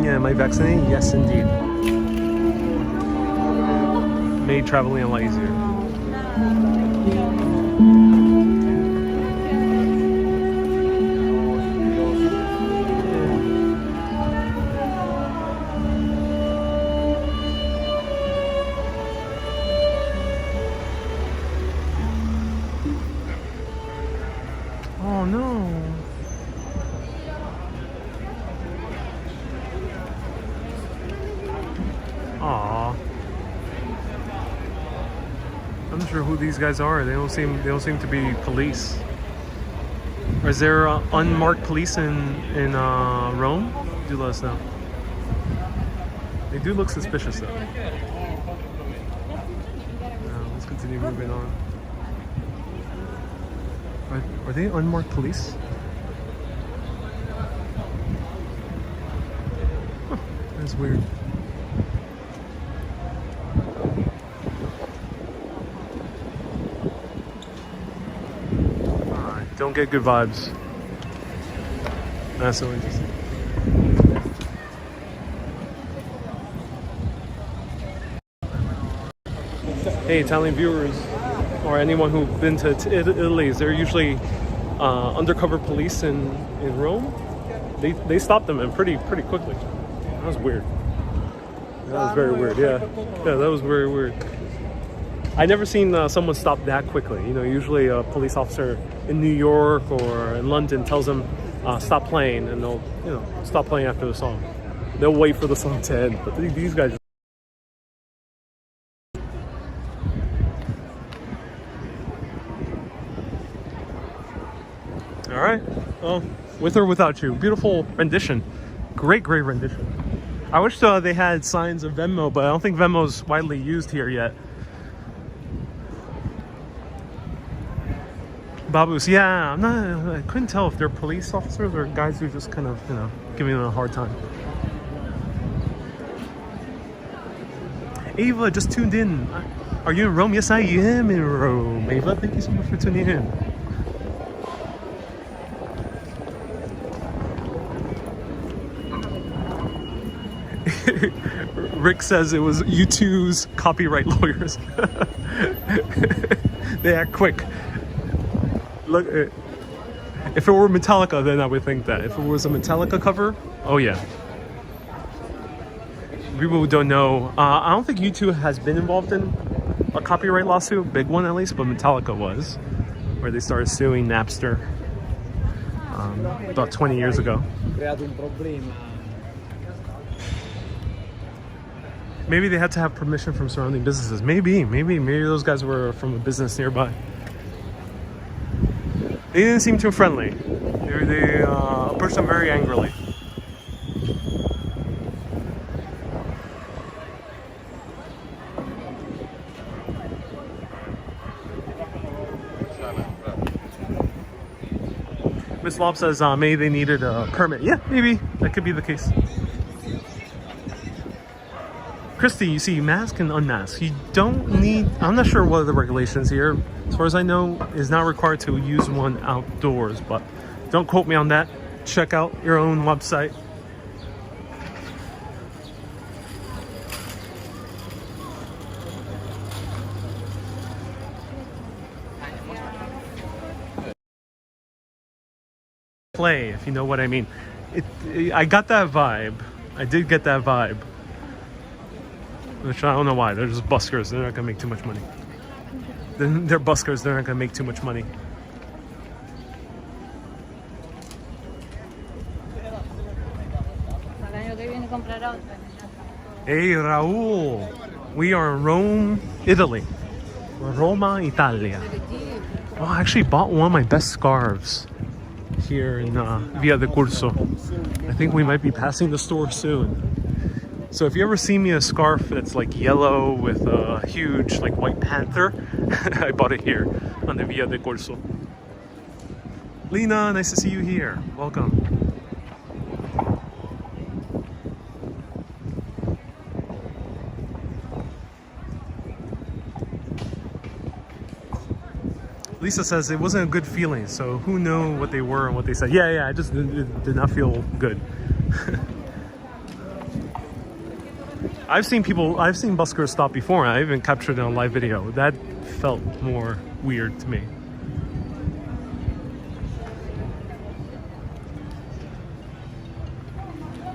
Am I vaccinated? Yes, indeed. Made traveling a lot easier. Oh no. Aww. I'm not sure who these guys are. They don't seem to be police. Or is there unmarked police in Rome? Do let us know. They do look suspicious though. Let's continue moving on. Are they unmarked police? Huh, that's weird. Don't get good vibes. That's so interesting. Hey, Italian viewers, or anyone who's been to Italy, they're usually undercover police in Rome. They stopped them and pretty quickly. That was weird. That was very weird. Yeah, that was very weird. I never seen someone stop that quickly. You know, usually a police officer in New York or in London tells them stop playing, and they'll stop playing after the song. They'll wait for the song to end. But these guys. All right. Well, with or without you, beautiful rendition. Great rendition. I wish they had signs of Venmo, but I don't think Venmo's widely used here yet. Babus, yeah, I couldn't tell if they're police officers or guys who are just kind of, giving them a hard time. Ava just tuned in. Are you in Rome? Yes, I am in Rome. Ava, thank you so much for tuning in. Rick says it was U2's copyright lawyers. They act quick. Look, if it were Metallica, then I would think that. If it was a Metallica cover, oh yeah. People who don't know, I don't think U2 has been involved in a copyright lawsuit, big one at least, but Metallica was, where they started suing Napster about 20 years ago. Maybe they had to have permission from surrounding businesses. Maybe those guys were from a business nearby. They didn't seem too friendly. They approached them very angrily. Miss Lob says maybe they needed a permit. Yeah, maybe that could be the case. Christy, you see, mask and unmask. You don't need, I'm not sure what are the regulations here. As far as I know, is not required to use one outdoors, but don't quote me on that. Check out your own website. Play, if you know what I mean. I got that vibe. I did get that vibe. Which I don't know why. They're just buskers. They're not gonna make too much money. They're buskers. They're not gonna make too much money. Hey Raul, we are in Rome, Italy. Roma, Italia. Oh, I actually bought one of my best scarves here in Via del Corso. I think we might be passing the store soon. So if you ever see me a scarf that's like yellow with a huge like white panther, I bought it here on the Via del Corso. Lena, nice to see you here. Welcome. Lisa says it wasn't a good feeling, so who knew what they were and what they said. Yeah, I just did not feel good. I've seen buskers stop before, and I even captured it on live video. That felt more weird to me.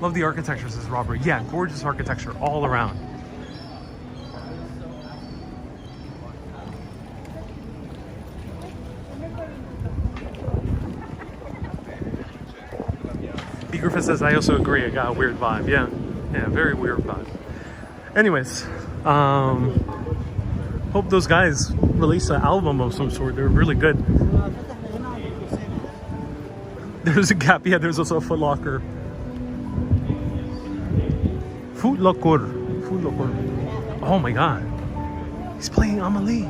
Love the architecture, says Robert. Yeah, gorgeous architecture all around. B. Griffith says, I also agree, I got a weird vibe. Yeah, very weird vibe. Anyways, hope those guys release an album of some sort. They're really good. There's a Gap. Yeah, there's also a Foot Locker. Foot Locker. Oh my god. He's playing Amelie.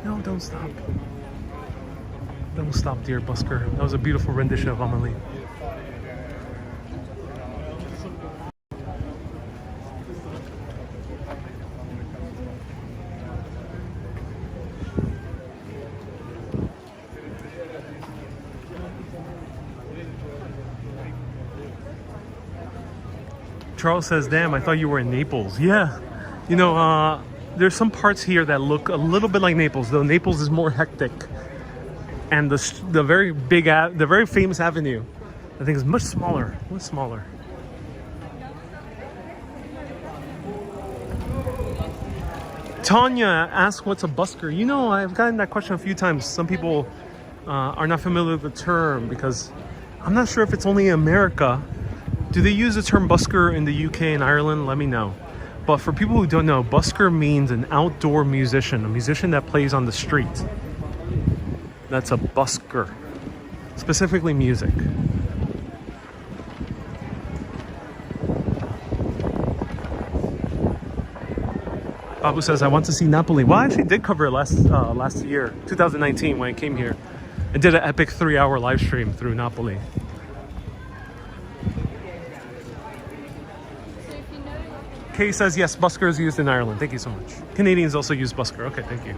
No, don't stop. Don't stop, dear busker. That was a beautiful rendition of Amelie. Charles says, damn, I thought you were in Naples. Yeah, you know, there's some parts here that look a little bit like Naples, though Naples is more hectic. And the very big, the very famous avenue, I think is much smaller, Tanya asked, what's a busker? You know, I've gotten that question a few times. Some people are not familiar with the term because I'm not sure if it's only in America. Do they use the term busker in the UK and Ireland? Let me know. But for people who don't know, busker means an outdoor musician, a musician that plays on the street. That's a busker. Specifically music. Abu says, I want to see Napoli. Well, I actually did cover it last year, 2019, when I came here. I did an epic 3-hour live stream through Napoli. Kay says, yes, busker is used in Ireland. Thank you so much. Canadians also use busker. Okay, thank you.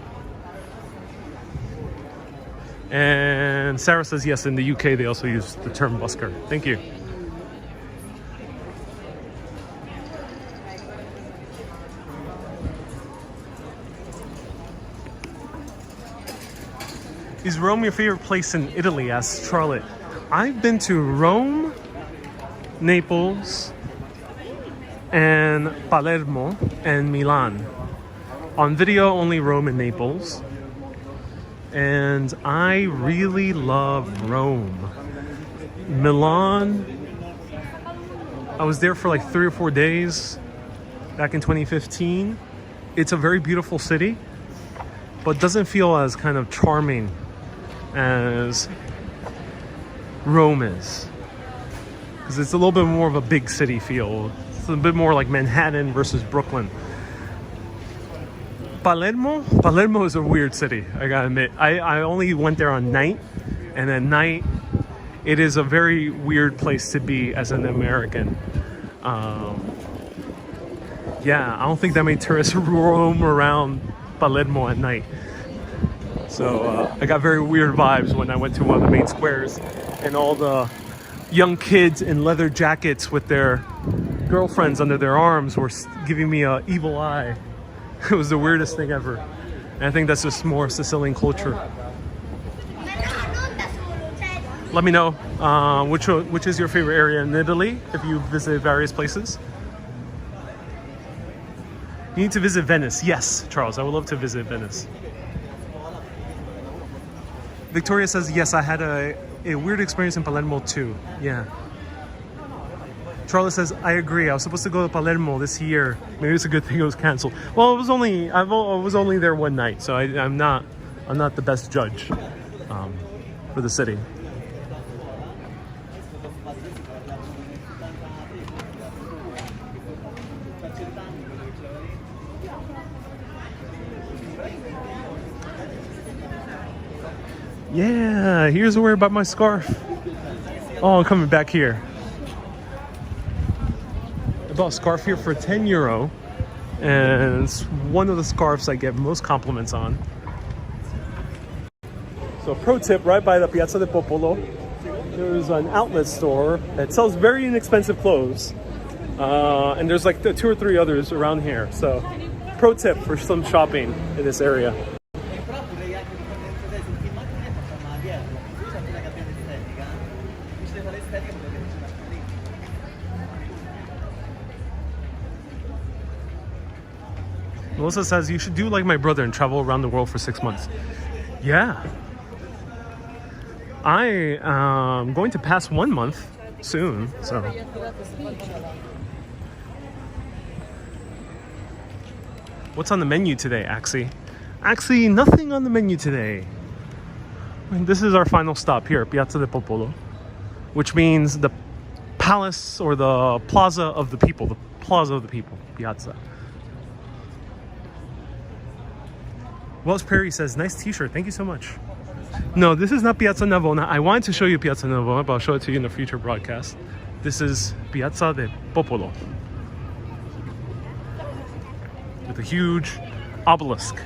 And Sarah says, yes, in the UK, they also use the term busker. Thank you. Is Rome your favorite place in Italy? Asks Charlotte. I've been to Rome, Naples, and Palermo, and Milan. On video, only Rome and Naples. And I really love Rome. Milan, I was there for like 3 or 4 days back in 2015. It's a very beautiful city, but doesn't feel as kind of charming as Rome is, because it's a little bit more of a big city feel. It's a bit more like Manhattan versus Brooklyn. Palermo is a weird city, I gotta admit. I only went there on night, and at night it is a very weird place to be as an American. Yeah, I don't think that many tourists roam around Palermo at night. So I got very weird vibes when I went to one of the main squares, and all the young kids in leather jackets with their girlfriends under their arms were giving me an evil eye. It was the weirdest thing ever. And I think that's just more Sicilian culture. Let me know which is your favorite area in Italy if you visit various places. You need to visit Venice. Yes, Charles, I would love to visit Venice. Victoria says, yes, I had a weird experience in Palermo too. Yeah. Charlotte says, I agree. I was supposed to go to Palermo this year. Maybe it's a good thing it was canceled. Well, I was only there one night, so I'm not the best judge for the city. Yeah, here's where I bought my scarf. Oh, I'm coming back here. I bought a scarf here for €10, and it's one of the scarves I get most compliments on. So pro tip, right by the Piazza De Popolo, there's an outlet store that sells very inexpensive clothes. And there's like 2 or 3 others around here. So pro tip for some shopping in this area. Melissa says, you should do like my brother and travel around the world for 6 months. Yeah. I am going to pass 1 month soon, so. What's on the menu today, Axie? Axie, nothing on the menu today. This is our final stop here at Piazza De Popolo, which means the palace or the plaza of the people. The plaza of the people, Piazza. Wells Perry says, nice t-shirt, thank you so much. No, this is not Piazza Navona. I wanted to show you Piazza Navona, but I'll show it to you in a future broadcast. This is Piazza De Popolo, with a huge obelisk.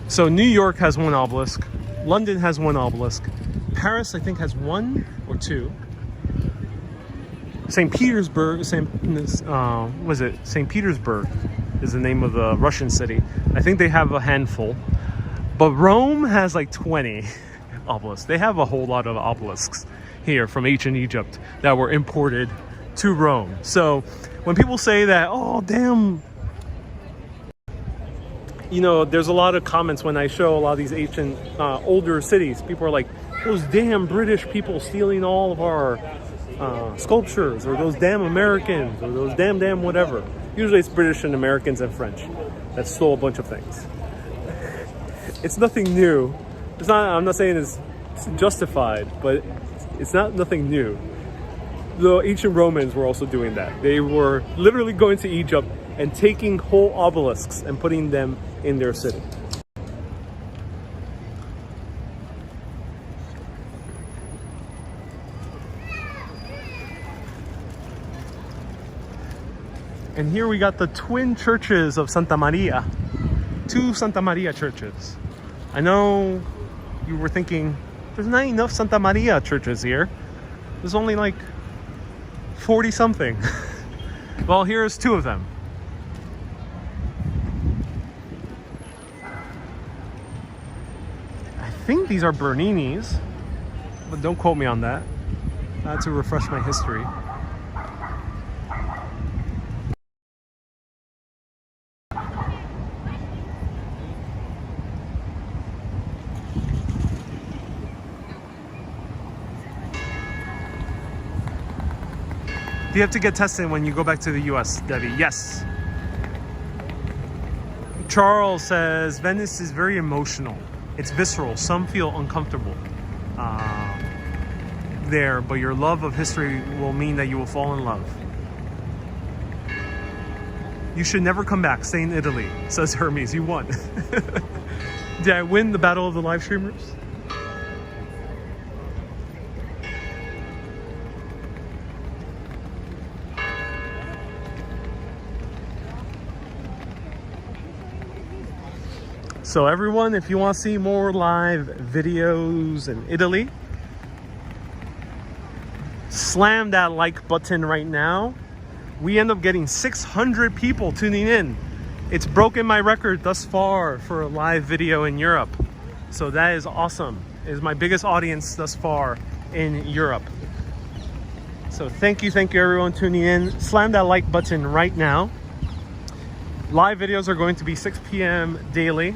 So New York has 1 obelisk, London has 1 obelisk, Paris I think has 1 or 2. St. Petersburg, St. Petersburg is the name of the Russian city. I think they have a handful. But Rome has like 20 obelisks. They have a whole lot of obelisks here from ancient Egypt that were imported to Rome. So when people say that, oh damn, you know, there's a lot of comments when I show a lot of these ancient, older cities. People are like, those damn British people stealing all of our sculptures, or those damn Americans, or those damn whatever. Usually it's British and Americans and French that stole a bunch of things. It's nothing new. It's not. I'm not saying it's justified, but it's nothing new. The ancient Romans were also doing that. They were literally going to Egypt and taking whole obelisks and putting them in their city. And here we got the twin churches of Santa Maria. Two Santa Maria churches. I know you were thinking, there's not enough Santa Maria churches here. There's only like 40 something. Well, here's two of them. I think these are Bernini's, but don't quote me on that. I had to refresh my history. Do you have to get tested when you go back to the US, Debbie? Yes. Charles says, Venice is very emotional. It's visceral. Some feel uncomfortable there, but your love of history will mean that you will fall in love. You should never come back. Stay in Italy, says Hermes. You won. Did I win the battle of the live streamers? So everyone, if you want to see more live videos in Italy, slam that like button right now. We end up getting 600 people tuning in. It's broken my record thus far for a live video in Europe. So that is awesome. It is my biggest audience thus far in Europe. So thank you everyone tuning in. Slam that like button right now. Live videos are going to be 6 p.m. daily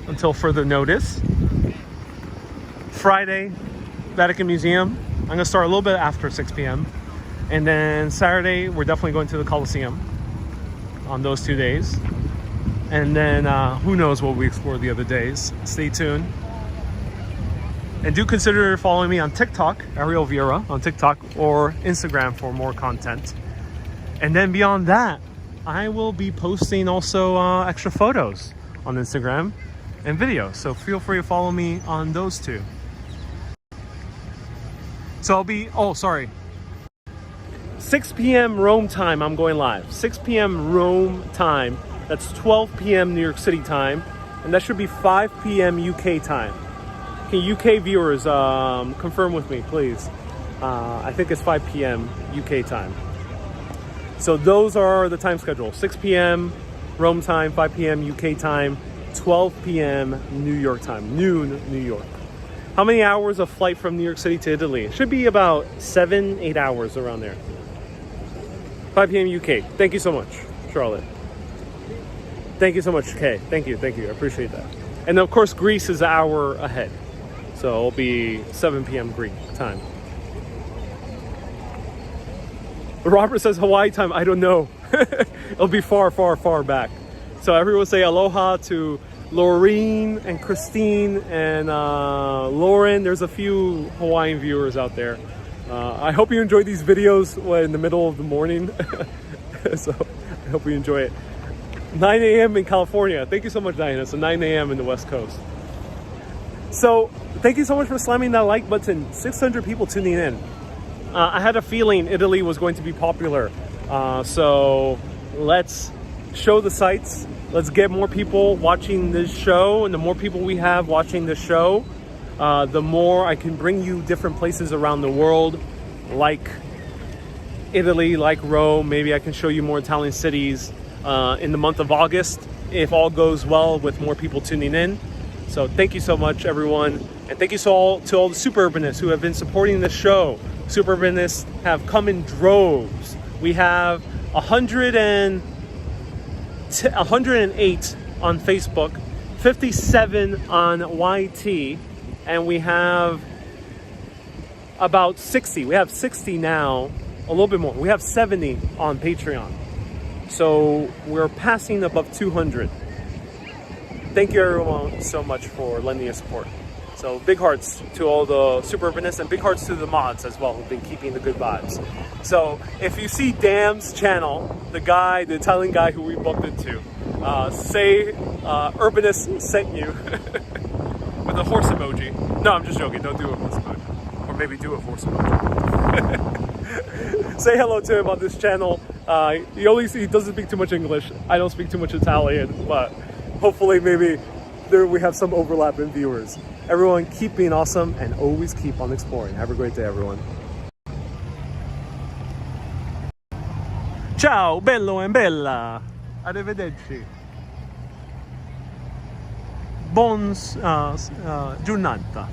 until further notice. Friday, Vatican Museum. I'm gonna start a little bit after 6 p.m. And then Saturday, we're definitely going to the Colosseum on those 2 days. And then who knows what we explore the other days. Stay tuned. And do consider following me on TikTok, Ariel Vieira on TikTok, or Instagram for more content. And then beyond that, I will be posting also extra photos on Instagram and videos. So feel free to follow me on those two. So I'll be, 6 p.m. Rome time, I'm going live. 6 p.m. Rome time. That's 12 p.m. New York City time. And that should be 5 p.m. UK time. Can UK viewers confirm with me, please? I think it's 5 p.m. UK time. So those are the time schedule. 6 p.m. Rome time, 5 p.m. UK time, 12 p.m. New York time, noon New York. How many hours of flight from New York City to Italy? It should be about 7-8 hours around there. 5 p.m. UK. Thank you so much, Charlotte. Thank you so much, Kay. Thank you. I appreciate that. And of course, Greece is an hour ahead. So it'll be 7 p.m. Greek time. Robert says Hawaii time. I don't know. It'll be far back. So everyone say aloha to Laureen and Christine and Lauren. There's a few Hawaiian viewers out there. I hope you enjoy these videos in the middle of the morning. So I hope you enjoy it. 9 a.m. in California. Thank you so much, Diana. So 9 a.m. in the West Coast. So thank you so much for slamming that like button. 600 people tuning in. I had a feeling Italy was going to be popular. So let's show the sights. Let's get more people watching this show. And the more people we have watching this show, the more I can bring you different places around the world, like Italy, like Rome. Maybe I can show you more Italian cities in the month of August, if all goes well with more people tuning in. So thank you so much, everyone. And thank you to all the super urbanists who have been supporting this show. Super urbanists have come in droves. We have 108 on Facebook, 57 on YT, and we have about 60. We have 60 now, a little bit more. We have 70 on Patreon. So we're passing above 200. Thank you everyone so much for lending your support. So big hearts to all the super urbanists and big hearts to the mods as well who've been keeping the good vibes. So if you see Dam's channel, the Italian guy who we bumped into, say Urbanist sent you with a horse emoji. No, I'm just joking. Don't do a horse emoji. Or maybe do a horse emoji. Say hello to him on this channel. He doesn't speak too much English. I don't speak too much Italian, but hopefully maybe we have some overlap in viewers. Everyone keep being awesome and always keep on exploring. Have a great day, everyone. Ciao, bello e bella. Arrivederci. Buon giornata.